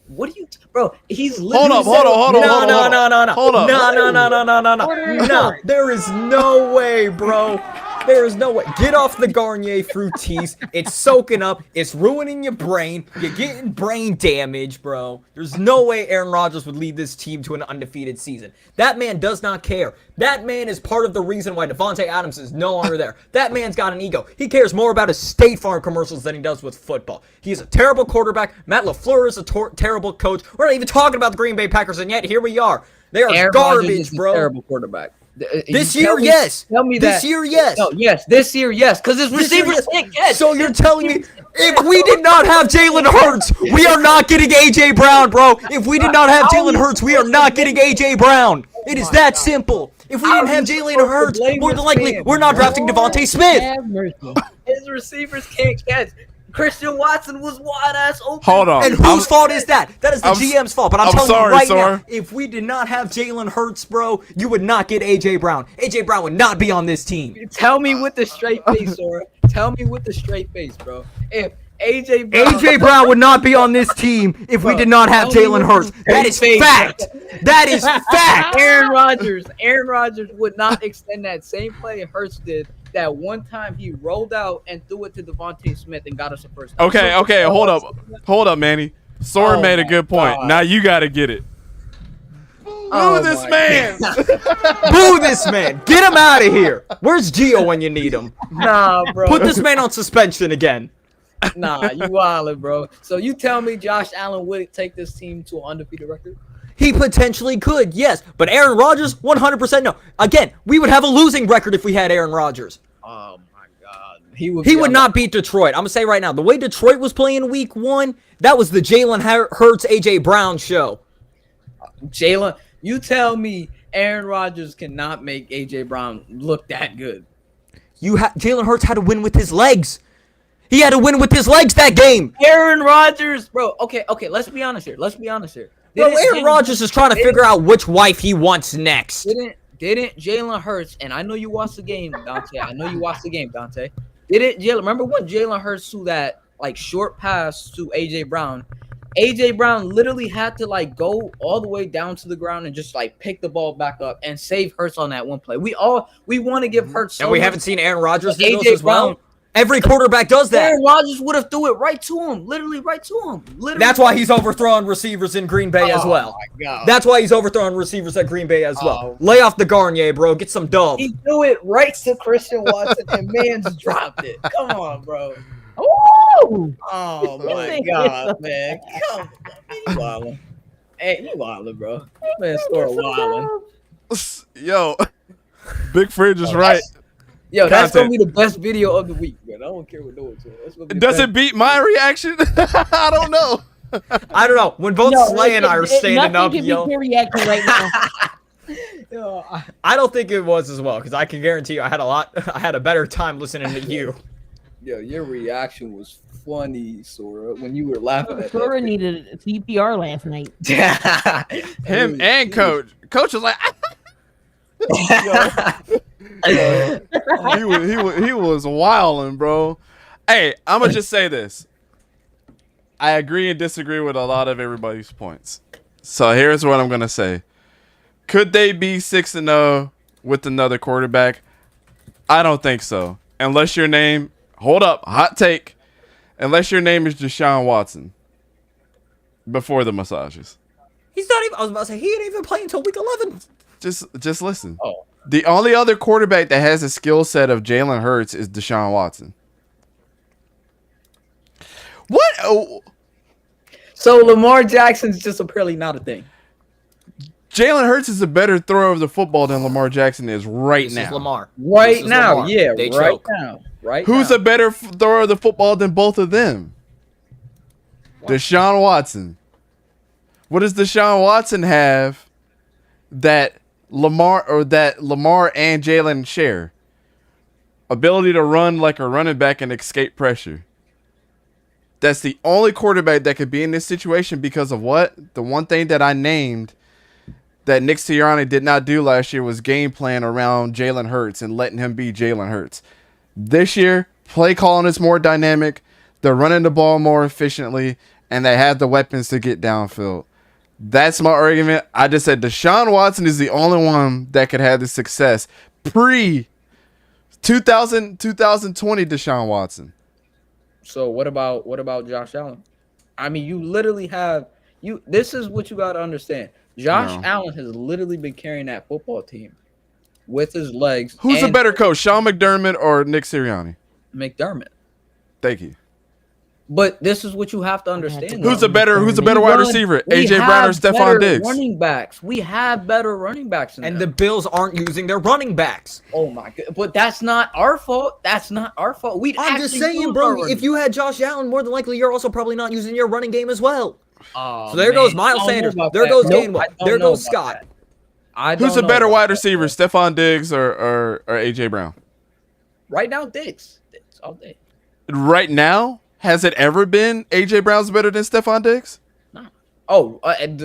What are you, bro? He's Hold literally up, hold on. No. Hold up. No. No, there is no way, bro. There is no way. Get off the Garnier Fructis. It's soaking up. It's ruining your brain. You're getting brain damage, bro. There's no way Aaron Rodgers would lead this team to an undefeated season. That man does not care. That man is part of the reason why Devontae Adams is no longer there. That man's got an ego. He cares more about his State Farm commercials than he does with football. He's a terrible quarterback. Matt LaFleur is a terrible coach. We're not even talking about the Green Bay Packers, and yet here we are. They are Aaron Rodgers garbage, is a bro. terrible quarterback. This year, yes. Tell me this that. year, yes. No, yes. This year, yes. Because his This year, receivers yes. can't catch. So you're telling me if we did not have Jalen Hurts, we are not getting AJ Brown, bro. If we did not have Jalen Hurts, we are not getting AJ Brown. It is that simple. If we didn't have Jalen Hurts, more than likely we're not drafting Devontae Smith. Have mercy. His receivers can't catch. Christian Watson was wide ass open. Hold on. And whose fault is that? That is the GM's fault. But I'm telling sorry, you right sir. now, if we did not have Jalen Hurts, bro, you would not get AJ Brown. AJ Brown would not be on this team. Tell me with the straight face, Sora. Tell me with the straight face, bro. If AJ Brown would not be on this team if we did not have Jalen Hurts. That is fact. That is fact. Aaron Rodgers would not extend that same play Hurts did. That one time he rolled out and threw it to Devontae Smith and got us a first down. Okay, hold up, Manny. Soren made a good point. God. Now you got to get it. Oh Boo this my man. Boo this man. Get him out of here. Where's Gio when you need him? Nah, bro. Put this man on suspension again. Nah, you wildin', bro. So you tell me Josh Allen would take this team to an undefeated record? He potentially could, yes. But Aaron Rodgers, 100% no. Again, we would have a losing record if we had Aaron Rodgers. Oh my God. He would not beat Detroit. I'm going to say right now, the way Detroit was playing week 1, that was the Jalen Hurts, A.J. Brown show. Jalen, you tell me Aaron Rodgers cannot make A.J. Brown look that good. Jalen Hurts had to win with his legs. He had to win with his legs that game. Aaron Rodgers, bro. Okay. Let's be honest here. Bro, Aaron Rodgers is trying to figure out which wife he wants next. Didn't Jalen Hurts, and I know you watched the game, Dante. Remember when Jalen Hurts threw that like short pass to AJ Brown? AJ Brown literally had to like go all the way down to the ground and just like pick the ball back up and save Hurts on that one play. We want to give Hurts, and we haven't seen Aaron Rodgers do those as well. Every quarterback does that. Aaron Rodgers would have threw it right to him, literally right to him. Literally. That's why he's overthrowing receivers in Green Bay as well. My God. That's why he's overthrowing receivers at Green Bay as well. Lay off the Garnier, bro. Get some dub. He threw it right to Christian Watson and Mans dropped it. Come on, bro. Ooh! Oh my God, man. Come on. You wildin'. Hey, you wildin', bro. Man, score wildin'. Yo, Big Fridge is right. Yo, that's gonna be the best video of the week, man. I don't care what no one's saying. Does it beat my reaction? I don't know. I don't know. When both Slay and I are standing up, yo. Reaction right now. Yo, I don't think it was as well, because I can guarantee you I had a better time listening to you. Yo, your reaction was funny, Sora, when you were laughing at Sora that. needed CPR last night. Him and Coach. Coach was like, he was wilding, bro. Hey, I'm gonna just say this. I agree and disagree with a lot of everybody's points. So here's what I'm gonna say. Could they be 6-0 with another quarterback? I don't think so. Unless your name, hold up, hot take. Unless your name is Deshaun Watson. Before the massages. He's not even. I was about to say he ain't even playing until week 11. Just listen. Oh. The only other quarterback that has a skill set of Jalen Hurts is Deshaun Watson. What? Oh. So Lamar Jackson's just apparently not a thing. Jalen Hurts is a better thrower of the football than Lamar Jackson is right This now. is Lamar. Right This is now, Lamar. yeah, They right choke. now. Right Who's now. a better thrower of the football than both of them? Deshaun Watson. What does Deshaun Watson have that Lamar and Jalen share? Ability to run like a running back and escape pressure. That's the only quarterback that could be in this situation because of what? The one thing that I named that Nick Sirianni did not do last year was game plan around Jalen Hurts and letting him be Jalen Hurts. This year, play calling is more dynamic. They're running the ball more efficiently, and they have the weapons to get downfield. That's my argument. I just said Deshaun Watson is the only one that could have the success pre 2020 Deshaun Watson. So what about Josh Allen? I mean, you literally have you. This is what you got to understand. Josh Allen has literally been carrying that football team with his legs. Who's a better coach, Sean McDermott or Nick Sirianni? McDermott. Thank you. But this is what you have to understand. Who's a better wide receiver, AJ Brown or Stephon Diggs? Running backs. We have better running backs, And the Bills aren't using their running backs. Oh my god! But that's not our fault. I'm just saying, bro. If you had Josh Allen, more than likely you're also probably not using your running game as well. Oh, so there goes Miles Sanders. There goes Gainwell. There goes Scott. Who's a better wide receiver, Stephon Diggs or AJ Brown? Right now, Diggs all day. Right now, has it ever been AJ Brown's better than Stephon Diggs? No. Oh,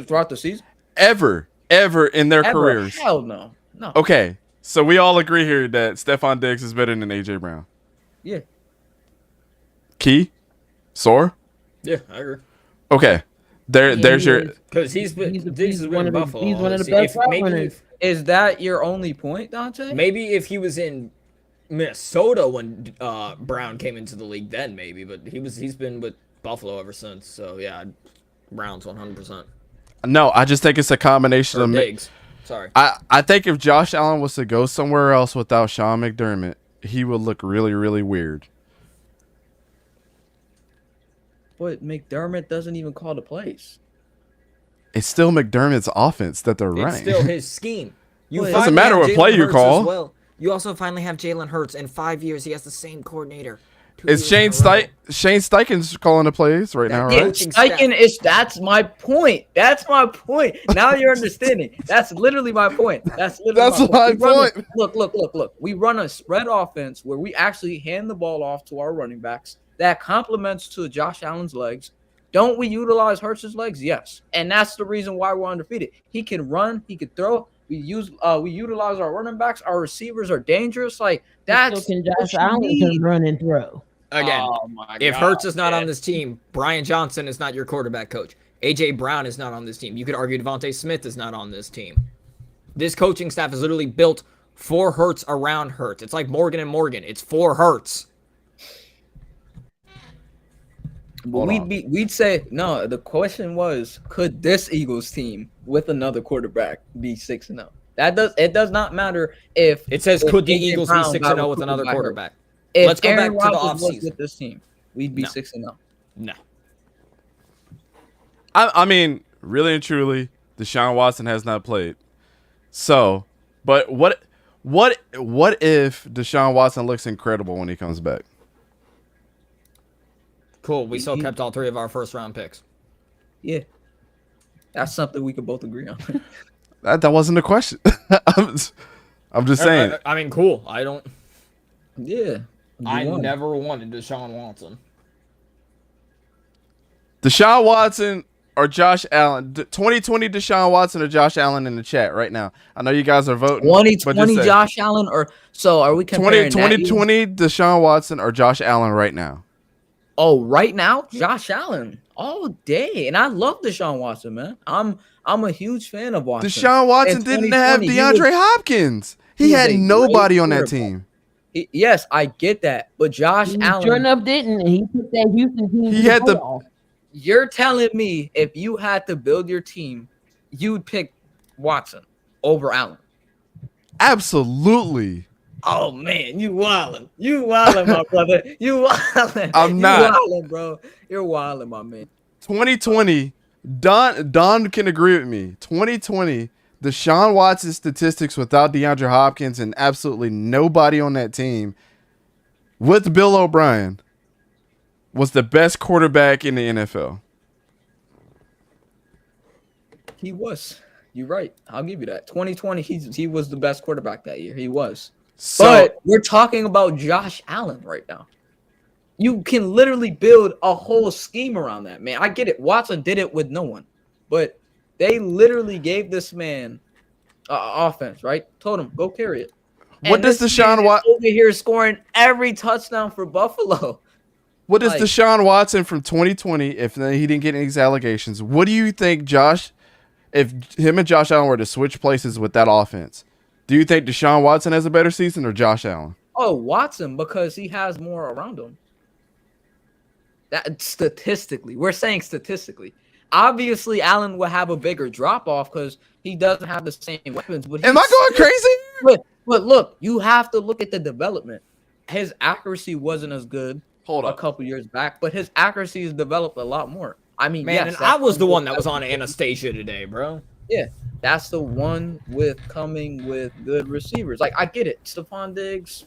throughout the season? Ever in their careers? Hell no. No. Okay, so we all agree here that Stephon Diggs is better than AJ Brown. Yeah. Key? Sore? Yeah, I agree. Okay. There's your because he's one of Buffalo. He's one of the best runners. Is that your only point, Dante? Maybe if he was in Minnesota when Brown came into the league, then maybe. But he's been with Buffalo ever since. So yeah, Browns 100%. No, I just think it's a combination of Diggs. Sorry. I think if Josh Allen was to go somewhere else without Sean McDermott, he would look really, really weird. But McDermott doesn't even call the plays. It's still McDermott's offense that they're running. It's still his scheme. It doesn't matter what play you call. Well. You also finally have Jalen Hurts. In 5 years, he has the same coordinator. It's Shane Steichen's calling the plays right now, right? Steichen that's my point. That's my point. Now you're understanding. That's literally my point. That's my point. Look. We run a spread offense where we actually hand the ball off to our running backs that complements to Josh Allen's legs. Don't we utilize Hurts's legs? Yes, and that's the reason why we're undefeated. He can run, he can throw. We utilize our running backs. Our receivers are dangerous. Like So that's can what Josh you Allen need. can run and throw. Again, Oh my if God, Hurts is not man. on this team, Brian Johnson is not your quarterback coach. A.J. Brown is not on this team. You could argue Devontae Smith is not on this team. This coaching staff is literally built for Hurts, around Hurts. It's like Morgan and Morgan. It's for Hurts. But we'd say no. The question was, could this Eagles team with another quarterback be 6-0? It does not matter if It says, if could the A.J. Eagles be Brown 6-0 got with another recruited by Hurts. quarterback? If Let's go Aaron back to the Rodgers was offseason. with this team, we'd be No. 6-0. No. I mean, really and truly, Deshaun Watson has not played. So, but what if Deshaun Watson looks incredible when he comes back? Cool. We still kept all 3 of our first-round picks. Yeah, that's something we could both agree on. That wasn't a question. I'm just saying. I mean, cool. I don't. Yeah, I won. never wanted Deshaun Watson. Deshaun Watson or Josh Allen? 2020 Deshaun Watson or Josh Allen in the chat right now. I know you guys are voting. 2020 Josh Allen, or so are we comparing 2020 Deshaun Watson or Josh Allen right now? Oh, right now, Josh Allen all day, and I love Deshaun Watson, man. I'm a huge fan of Watson. Deshaun Watson In didn't have 2020, DeAndre Hopkins. He was had a nobody great on that quarterback. team. Yes, I get that, but Josh He sure Allen, enough didn't. And he took that Houston team. He to had the the- playoffs. you're telling me if you had to build your team, you'd pick Watson over Allen? Absolutely. Oh man, you wildin', my brother, you wildin'. I'm not. You wildin', bro. You're wildin', my man. 2020, Don can agree with me. 2020, Deshaun Watson's statistics without DeAndre Hopkins and absolutely nobody on that team with Bill O'Brien was the best quarterback in the NFL. He was. You're right. I'll give you that. 2020, he was the best quarterback that year. He was. So, But we're talking about Josh Allen right now. You can literally build a whole scheme around that, man. I get it. Watson did it with no one, but they literally gave this man offense, right? Told him, go carry it. what And does this Deshaun man is Watson? over here scoring every touchdown for Buffalo? What is like- Deshaun Watson from 2020? If he didn't get any allegations, what do you think, Josh? If him and Josh Allen were to switch places with that offense, do you think Deshaun Watson has a better season or Josh Allen? Oh, Watson, because he has more around him. That statistically, we're saying statistically. Obviously, Allen will have a bigger drop off because he doesn't have the same weapons. But Am I going crazy? But look, you have to look at the development. His accuracy wasn't as good Hold a up. couple years back, but his accuracy has developed a lot more. I mean, Man, yes, and that's I was the one that was that's- on Anastasia today, bro. Yeah, that's the one with coming with good receivers. Like, I get it. Stephon Diggs,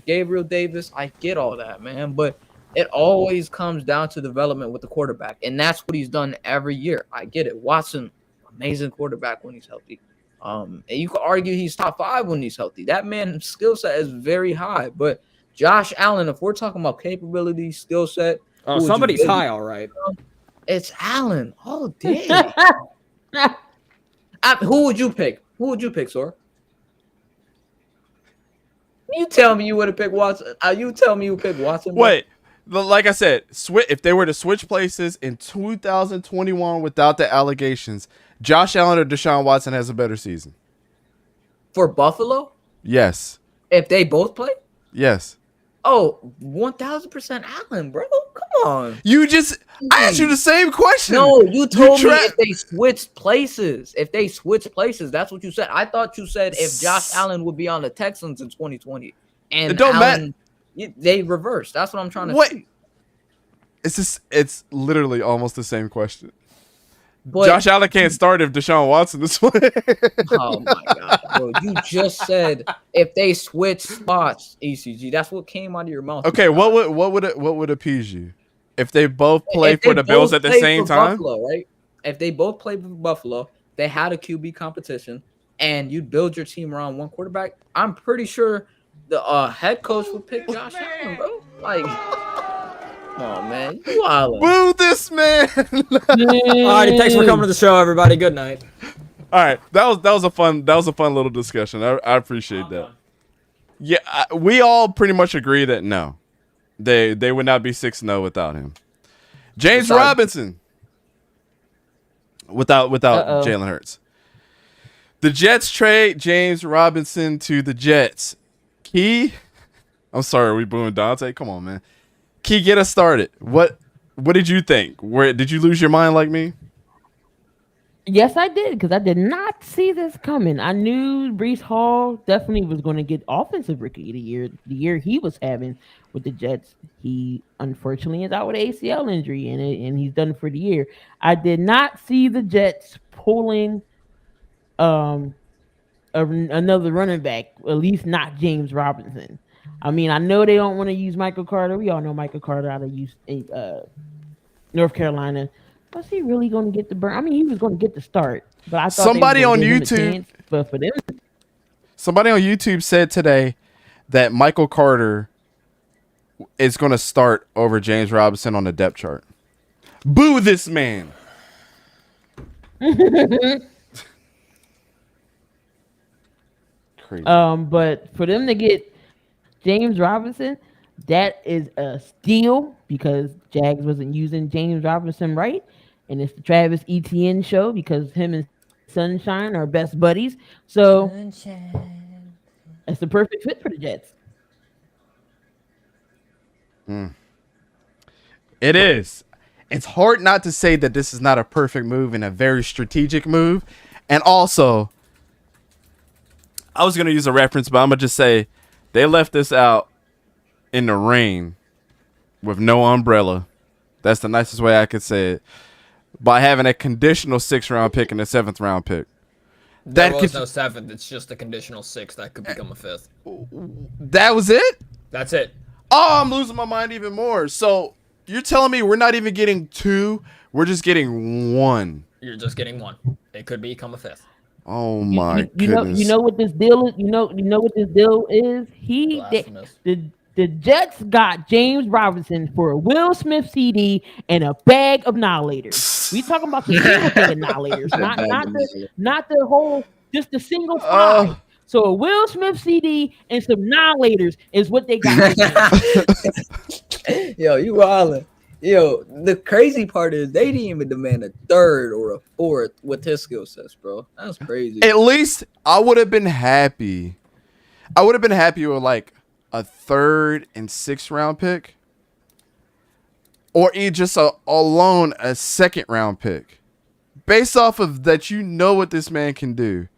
Gabriel Davis, I get all that, man. But it always comes down to development with the quarterback. And that's what he's done every year. I get it. Watson, amazing quarterback when he's healthy. And you could argue he's top 5 when he's healthy. That man's skill set is very high. But Josh Allen, if we're talking about capability, skill set, Oh, who would you somebody's build? high, all right. It's Allen all day. Who would you pick? Who would you pick, Sora? You tell me you would have picked Watson. You tell me you picked Watson. bro. Wait, like I said, if they were to switch places in 2021 without the allegations, Josh Allen or Deshaun Watson has a better season. For Buffalo, Yes. if they both play, Yes. oh, 1000% Allen, bro. Come on. I asked you the same question. No, you told me tra- if they switched places. If they switched places, that's what you said. I thought you said if Josh Allen would be on the Texans in 2020, and It don't Allen, they reversed. That's what I'm trying to Wait. say. It's literally almost the same question. But, Josh Allen can't start if Deshaun Watson is playing. oh my god, bro! You just said if they switch spots, ECG. That's what came out of your mouth. Okay, what would appease you? If they both play If for they the Bills both at the play same for time? Buffalo, right? If they both play for Buffalo, they had a QB competition, and you build your team around one quarterback. I'm pretty sure the head coach would pick Josh Allen, bro. Like, Oh man, you wildin'. Boo this man. Alrighty, thanks for coming to the show, everybody. Good night. All right, that was a fun little discussion. I appreciate that. Yeah, we all pretty much agree that no, they would not be 6-0 without him. James Robinson without Jalen Hurts. The Jets trade James Robinson to the Jets. Key, I'm sorry, are we booing Dante? Come on, man. Key, get us started. What did you think? Did you lose your mind like me? Yes, I did, because I did not see this coming. I knew Breece Hall definitely was going to get offensive rookie of the year. The year he was having with the Jets, he unfortunately is out with an ACL injury, and he's done for the year. I did not see the Jets pulling another running back, at least not James Robinson. I mean, I know they don't want to use Michael Carter. We all know Michael Carter out of North Carolina. Was he really going to get the burn? I mean, he was going to get the start, but I thought somebody on YouTube, chance, but for them, somebody on YouTube said today that Michael Carter is going to start over James Robinson on the depth chart. Boo this man. Crazy. But for them to get James Robinson, that is a steal because Jags wasn't using James Robinson right. And it's the Travis Etienne show because him and Sunshine are best buddies. So it's the perfect fit for the Jets. It is. It's hard not to say that this is not a perfect move and a very strategic move. And also, I was going to use a reference, but I'm going to just say they left this out in the rain with no umbrella. That's the nicest way I could say it. By having a conditional 6th-round pick and a 7th-round pick. There was no 7th. It's just a conditional 6th that could become a 5th. That was it? That's it. Oh, I'm losing my mind even more. So you're telling me we're not even getting 2? We're just getting 1. You're just getting 1. It could become a 5th. Oh my goodness. You know what this deal is? You know what this deal is? The Jets got James Robinson for a Will Smith CD and a bag of annihilators. We talking about the single thing annihilators, not the whole, just the single 5. So a Will Smith CD and some annihilators is what they got. Yo, you wildin'. Yo, the crazy part is they didn't even demand a 3rd or a 4th with his skill sets, bro. That's crazy. At least I would have been happy. I would have been happy with like a 3rd and 6th-round pick, or just alone a 2nd-round pick, based off of that. You know what this man can do.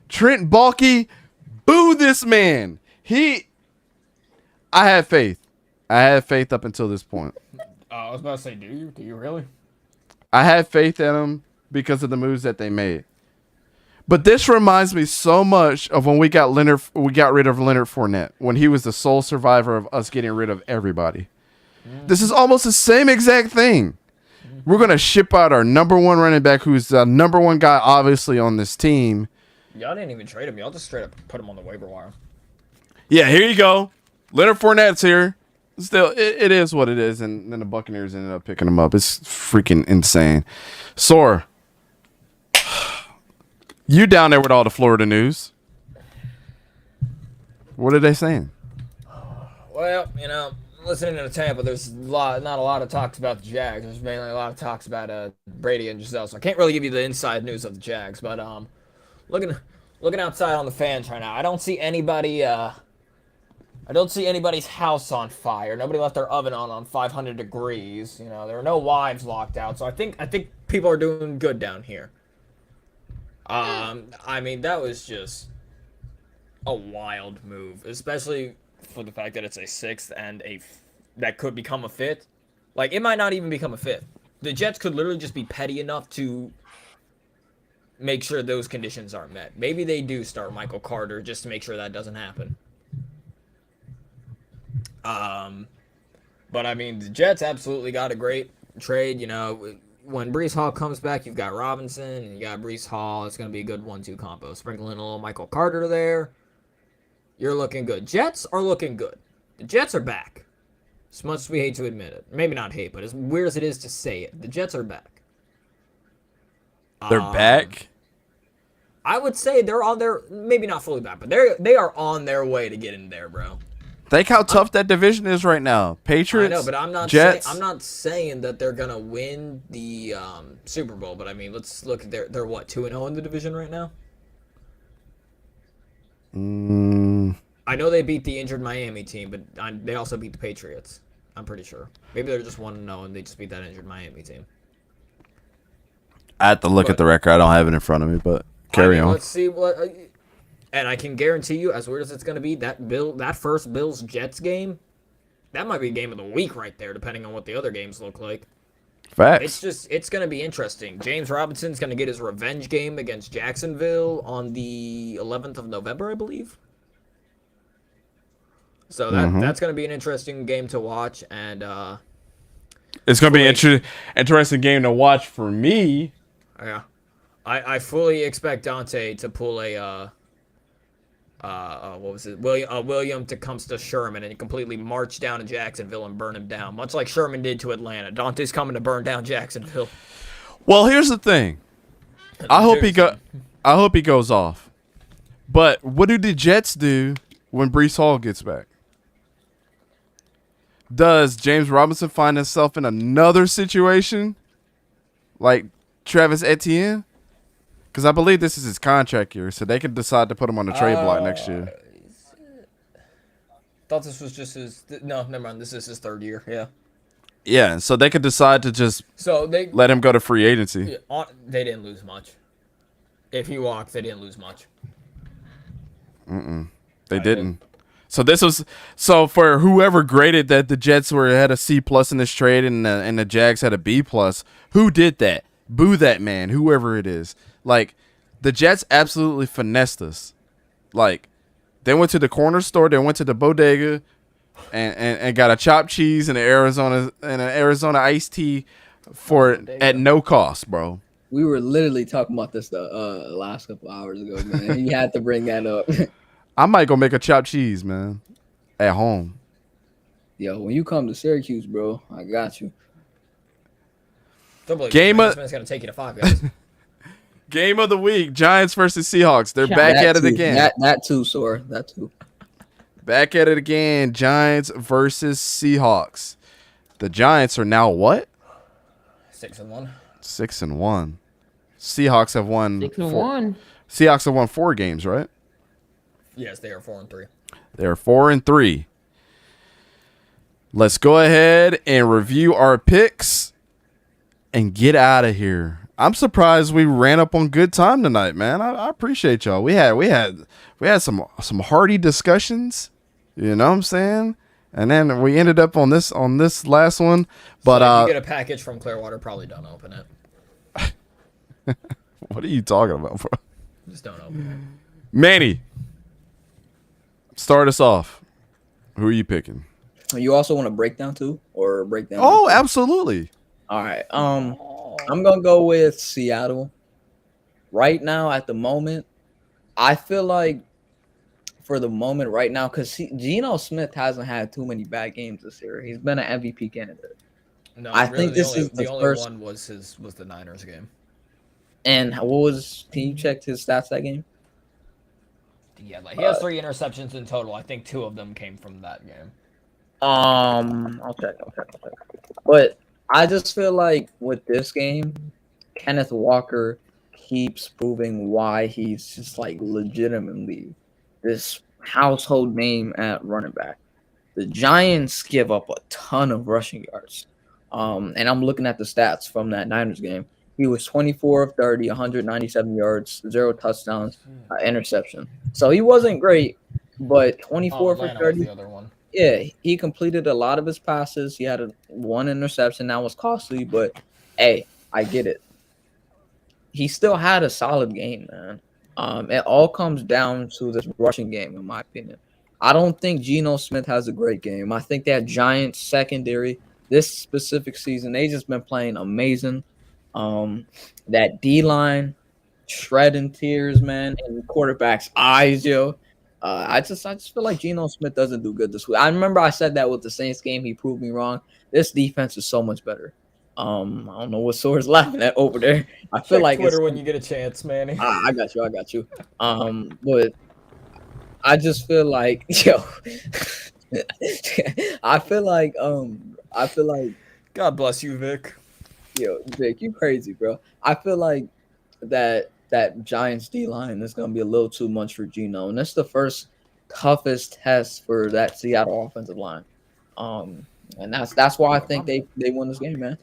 Trent Baalke, boo this man. I have faith. I have faith up until this point. I was about to say, do you? Do you really? I had faith in them because of the moves that they made. But this reminds me so much of when we got rid of Leonard Fournette, when he was the sole survivor of us getting rid of everybody. This is almost the same exact thing. We're going to ship out our number 1 running back, who's the number 1 guy, obviously, on this team. Y'all didn't even trade him. Y'all just straight up put him on the waiver wire. Yeah, here you go. Leonard Fournette's here. Still, it is what it is, and then the Buccaneers ended up picking him up. It's freaking insane. Sore. You down there with all the Florida news. What are they saying? Well, listening to Tampa, there's not a lot of talks about the Jags. There's mainly a lot of talks about Brady and Giselle. So I can't really give you the inside news of the Jags. But looking outside on the fans right now, I don't see anybody. I don't see anybody's house on fire. Nobody left their oven on 500 degrees. There are no wives locked out. So I think people are doing good down here. I mean, that was just a wild move, especially for the fact that it's a 6th and that could become a 5th. Like, it might not even become a 5th. The Jets could literally just be petty enough to make sure those conditions aren't met. Maybe they do start Michael Carter just to make sure that doesn't happen. But I mean, the Jets absolutely got a great trade. When Breece Hall comes back, you've got Robinson and you got Breece Hall. It's going to be a good 1-2 combo. Sprinkle in a little Michael Carter there. You're looking good. Jets are looking good. The Jets are back. As much as we hate to admit it, maybe not hate, but as weird as it is to say it, the Jets are back. They're back. I would say they're on their, maybe not fully back, but they are on their way to getting there, bro. Think how tough that division is right now. Patriots. I know, but I'm not Jets. I'm not saying that they're gonna win the Super Bowl. But I mean, let's look at they're what 2-0 in the division right now. I know they beat the injured Miami team, but they also beat the Patriots. I'm pretty sure. Maybe they're just 1-0 and they just beat that injured Miami team. I have to look at the record. I don't have it in front of me, but carry on. Let's see what. And I can guarantee you, as weird as it's going to be, that first Bills Jets game, that might be game of the week right there, depending on what the other games look like. Facts. It's going to be interesting. James Robinson's going to get his revenge game against Jacksonville on the 11th of November, I believe. So that's going to be an interesting game to watch, and it's going to be an interesting game to watch for me. Yeah, I fully expect Dante to pull a what was it? William Tecumseh Sherman and completely march down to Jacksonville and burn him down, much like Sherman did to Atlanta. Dante's coming to burn down Jacksonville. Well, here's the thing. I hope he goes off. But what do the Jets do when Breece Hall gets back? Does James Robinson find himself in another situation like Travis Etienne? Because I believe this is his contract year, so they can decide to put him on the trade block next year. Thought this was just his. No, never mind. This is his third year. Yeah. Yeah, so they could decide to just let him go to free agency. They didn't lose much. If he walked, they didn't lose much. They didn't. So for whoever graded that the Jets had a C+ in this trade and the Jags had a B+, who did that? Boo that man, whoever it is. Like, the Jets absolutely finessed us. Like, they went to the corner store, they went to the bodega, and got a chopped cheese and an Arizona iced tea at no cost, bro. We were literally talking about this the last couple hours ago, man. He had to bring that up. I might go make a chopped cheese, man, at home. Yo, when you come to Syracuse, bro, I got you. Game of this gonna take you to 5 guys. Game of the week: Giants versus Seahawks. They're back at it again. That too, Sor. That too. Back at it again. Giants versus Seahawks. The Giants are now what? 6-1. 6-1. Seahawks have won 6-1. Seahawks have won 4 games, right? Yes, they are 4-3. They're 4-3. Let's go ahead and review our picks and get out of here. I'm surprised we ran up on good time tonight, man. I appreciate y'all. We had some hearty discussions. You know what I'm saying? And then we ended up on this last one. But so if you get a package from Clearwater, probably don't open it. What are you talking about, bro? Just don't open it. Manny, start us off. Who are you picking? You also want a breakdown too, or a breakdown? Oh, absolutely. All right. I'm gonna go with Seattle. Right now, at the moment, I feel like for the moment right now, because Geno Smith hasn't had too many bad games this year. He's been an MVP candidate. No, I think this is the only first one was the Niners game. And can you check his stats that game? Yeah, like he has 3 interceptions in total. I think 2 of them came from that game. I'll check. But I just feel like with this game, Kenneth Walker keeps proving why he's just like legitimately this household name at running back. The Giants give up a ton of rushing yards. And I'm looking at the stats from that Niners game. He was 24 of 30, 197 yards, 0 touchdowns, interception. So he wasn't great, but 24 for 30. The other one. Yeah, he completed a lot of his passes. He had one interception that was costly, but hey, I get it. He still had a solid game, man. It all comes down to this rushing game, in my opinion. I don't think Geno Smith has a great game. I think that Giants secondary this specific season, they just been playing amazing. That D-line, shredding tears, man, in the quarterback's eyes, yo. I just feel like Geno Smith doesn't do good this week. I remember I said that with the Saints game. He proved me wrong. This defense is so much better. I don't know what Sora's laughing at over there. I feel Check like Twitter it's, when you get a chance, Manny. I got you. But I just feel like yo, I feel like God bless you, Vic. yo, Vic, you crazy, bro. I feel like that Giants D line is gonna be a little too much for Geno, and that's the first toughest test for that Seattle offensive line. And that's why I think they won this game, man.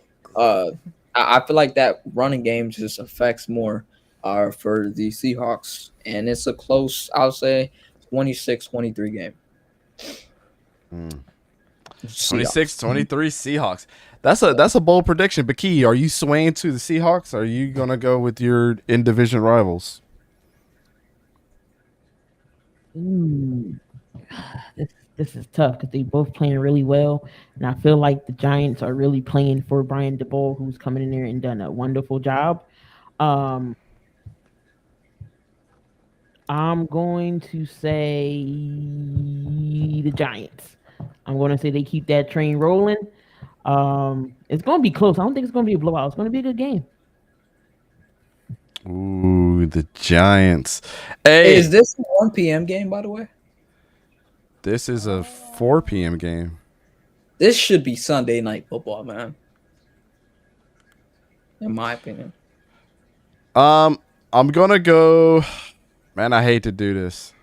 I feel like that running game just affects more for the Seahawks, and it's a close, I'll say, 26-23 game. 26-23 Seahawks. That's a bold prediction. But Key, are you swaying to the Seahawks? Or are you gonna go with your in division rivals? This is tough because they both playing really well, and I feel like the Giants are really playing for Brian DeBoer, who's coming in there and done a wonderful job. I'm going to say the Giants. I'm going to say they keep that train rolling. It's going to be close. I don't think it's going to be a blowout. It's going to be a good game. Ooh, the Giants. Hey, Is this a 1 p.m. game, by the way? this is a 4 p.m. game. This should be Sunday night football, man. In my opinion. I'm gonna go. Man, I hate to do this.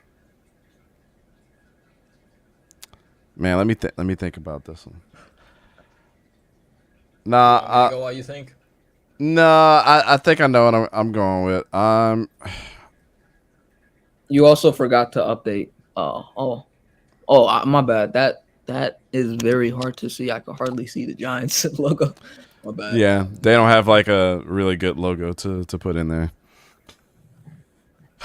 Man, let me think about this one. Nah, Go while you think. I think I know what I'm going with. You also forgot to update. My bad. That is very hard to see. I can hardly see the Giants logo. My bad. Yeah, they don't have like a really good logo to put in there.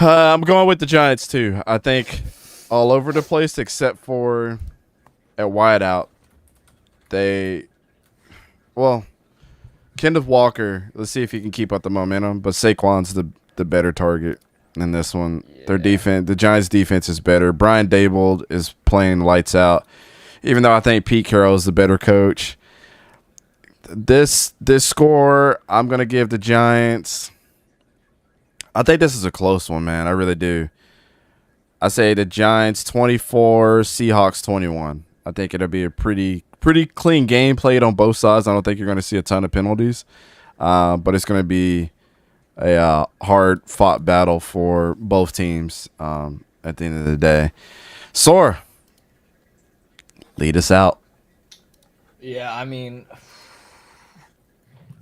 I'm going with the Giants too. I think all over the place except for at wideout. Kenneth Walker. Let's see if he can keep up the momentum. But Saquon's the better target in this one. Yeah. Their defense, the Giants' defense is better. Brian Daboll is playing lights out. Even though I think Pete Carroll is the better coach. This score, I'm gonna give the Giants. I think this is a close one, man. I really do. I say the Giants 24, Seahawks 21. I think it'll be a pretty clean game played on both sides. I don't think you're going to see a ton of penalties, but it's going to be a hard-fought battle for both teams at the end of the day. Sora, lead us out. Yeah, I mean,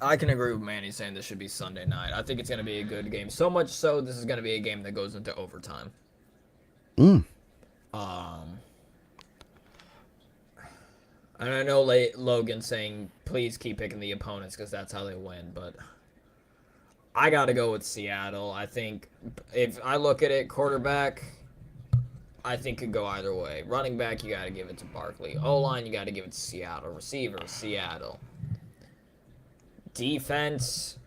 I can agree with Manny saying this should be Sunday night. I think it's going to be a good game. So much so, this is going to be a game that goes into overtime. And I know Logan saying, please keep picking the opponents because that's how they win. But I got to go with Seattle. I think if I look at it, quarterback, I think could go either way. Running back, you got to give it to Barkley. O-line, you got to give it to Seattle. Receiver, Seattle. Defense,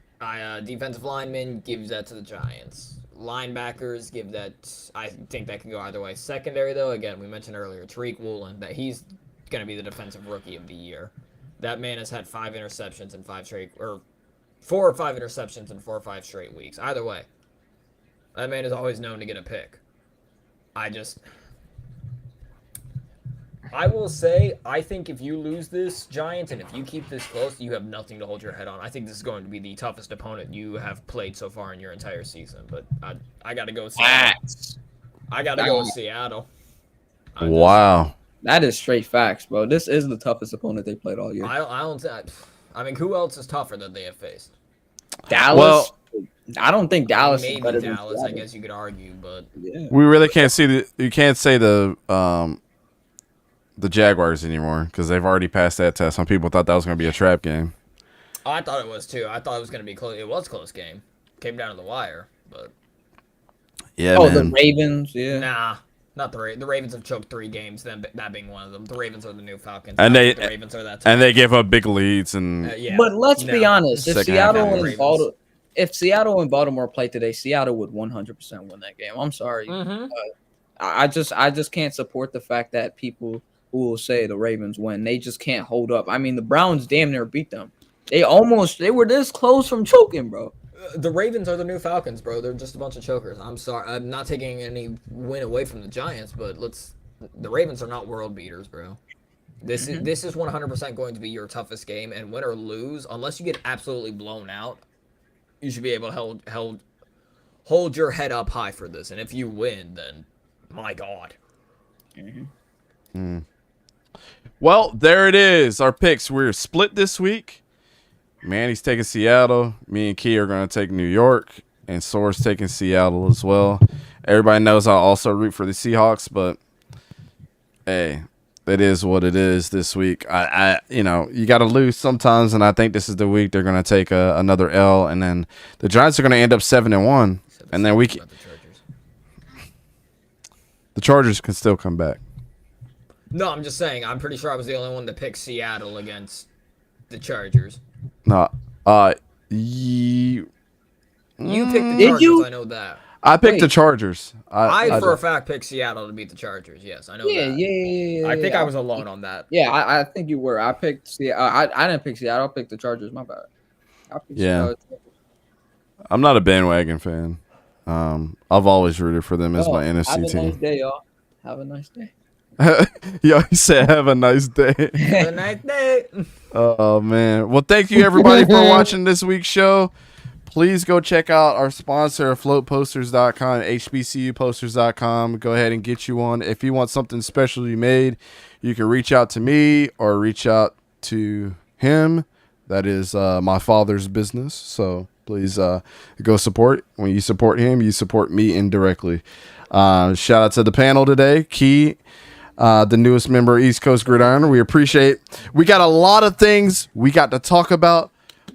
defensive lineman, gives that to the Giants. Linebackers, give that. I think that can go either way. Secondary, though, again, we mentioned earlier, Tariq Woolen, that he's going to be the defensive rookie of the year. That man has had 5 interceptions in 4 or 5 interceptions in 4 or 5 straight weeks. Either way, that man is always known to get a pick. I will say, I think if you lose this, Giants, and if you keep this close, you have nothing to hold your head on. I think this is going to be the toughest opponent you have played so far in your entire season. But I got to go with Seattle. Go with Seattle. Wow. That is straight facts, bro. This is the toughest opponent they played all year. I mean, who else is tougher that they have faced? Dallas. Well, I don't think Dallas is better than Dallas. I guess you could argue, but yeah. We really can't see you can't say the Jaguars anymore because they've already passed that test. Some people thought that was going to be a trap game. Oh, I thought it was too. I thought it was going to be close. It was a close game. Came down to the wire, but yeah. Oh, man. The Ravens. Yeah. Nah. Not the Ravens. The Ravens have choked 3 games, that being one of them. The Ravens are the new Falcons. And the Ravens are that. And they give up big leads. And yeah. But let's be honest. If Seattle and Baltimore played today, Seattle would 100% win that game. I'm sorry. Mm-hmm. I just can't support the fact that people who will say the Ravens win, they just can't hold up. I mean, the Browns damn near beat them. They were this close from choking, bro. The Ravens are the new Falcons, bro. They're just a bunch of chokers. I'm sorry. I'm not taking any win away from the Giants, but the Ravens are not world beaters, bro. This is 100% going to be your toughest game, and win or lose, unless you get absolutely blown out, you should be able to hold your head up high for this. And if you win, then my God. Well, there it is. Our picks. We're split this week. Manny's taking Seattle. Me and Key are going to take New York, and Soar's taking Seattle as well. Everybody knows I also root for the Seahawks, but hey, it is what it is this week. You got to lose sometimes, and I think this is the week they're going to take another L, and then the Giants are going to end up 7-1, and then the Chargers can still come back. No, I'm just saying. I'm pretty sure I was the only one that picked Seattle against the Chargers. No, You picked the Chargers. I know that. I picked the Chargers. I for a fact picked Seattle to beat the Chargers. Yes, I know that. Yeah. I think I was alone on that. Yeah, I think you were. I picked Seattle. I didn't pick Seattle. I picked the Chargers. My bad. I'm not a bandwagon fan. I've always rooted for them as my NFC have team. Have a nice day, y'all. Have a nice day. Yo, he said, "Have a nice day." Have a nice day. Oh man. Well, thank you everybody for watching this week's show. Please go check out our sponsor, floatposters.com, hbcuposters.com. Go ahead and get you one. If you want something specially made, you can reach out to me or reach out to him. That is my father's business. So please go support. When you support him, you support me indirectly. Shout out to the panel today. Key, the newest member of East Coast Gridiron. We got a lot of things we got to talk about,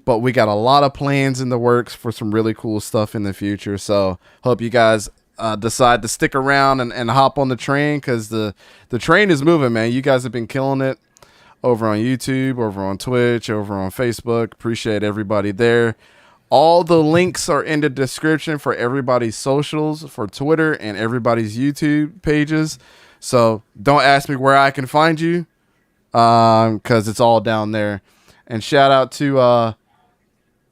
but we got a lot of plans in the works for some really cool stuff in the future. So hope you guys decide to stick around and hop on the train, because the train is moving, man. You guys have been killing it over on YouTube, over on Twitch, over on Facebook. Appreciate everybody there. All the links are in the description for everybody's socials, for Twitter and everybody's YouTube pages. So don't ask me where I can find you, because it's all down there. And shout out to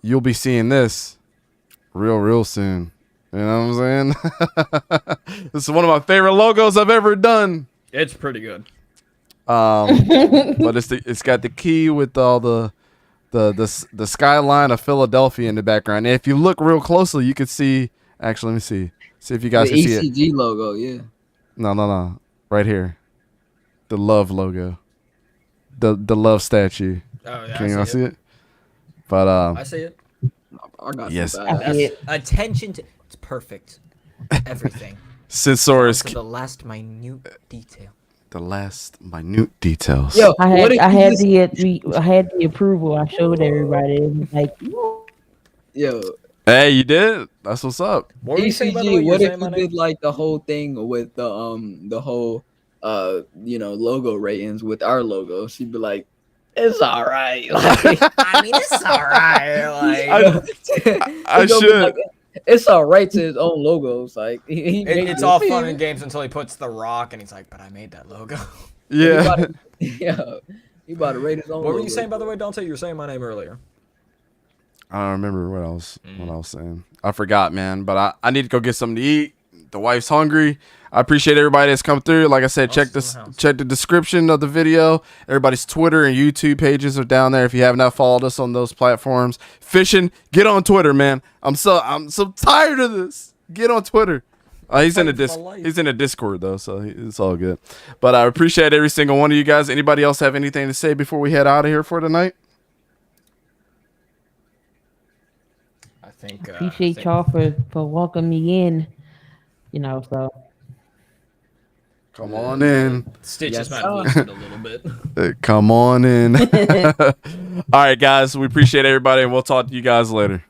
you'll be seeing this real soon. You know what I'm saying? This is one of my favorite logos I've ever done. It's pretty good. But it's got the key with all the skyline of Philadelphia in the background. And if you look real closely, you can see. Actually, let me see if you guys can see it. ECG logo, yeah. No, right here, the love logo, the love statue. Oh yeah, Can you see it? But I see it. I got yes. Attention to it's perfect. Everything. Sensoris. To the last minute detail. The last minute details. Yo, I had the approval. I showed everybody. It was like, yo. Hey, you did? That's what's up. What were you saying, by the way? ECG, what if my you name? did like the whole thing with the whole logo ratings with our logo? She'd be like, it's all right. Like, I mean, it's all right. Like, I should. Like, it's all right to his own logos. Like it's all fun and games until he puts the rock and he's like, "But I made that logo." Yeah. He about to rate his own. What were you logo. saying, by the way, Dante? You were saying my name earlier. I don't remember what I was saying. I forgot, man. But I need to go get something to eat. The wife's hungry. I appreciate everybody that's come through. Like I said, check the description of the video. Everybody's Twitter and YouTube pages are down there. If you have not followed us on those platforms, fishing, get on Twitter, man. I'm so tired of this. Get on Twitter. He's in a Discord though, so it's all good. But I appreciate every single one of you guys. Anybody else have anything to say before we head out of here for tonight? I think appreciate y'all for welcoming me in. So Come on in. Stitches might have loosened a little bit. Come on in. All right, guys. We appreciate everybody, and we'll talk to you guys later.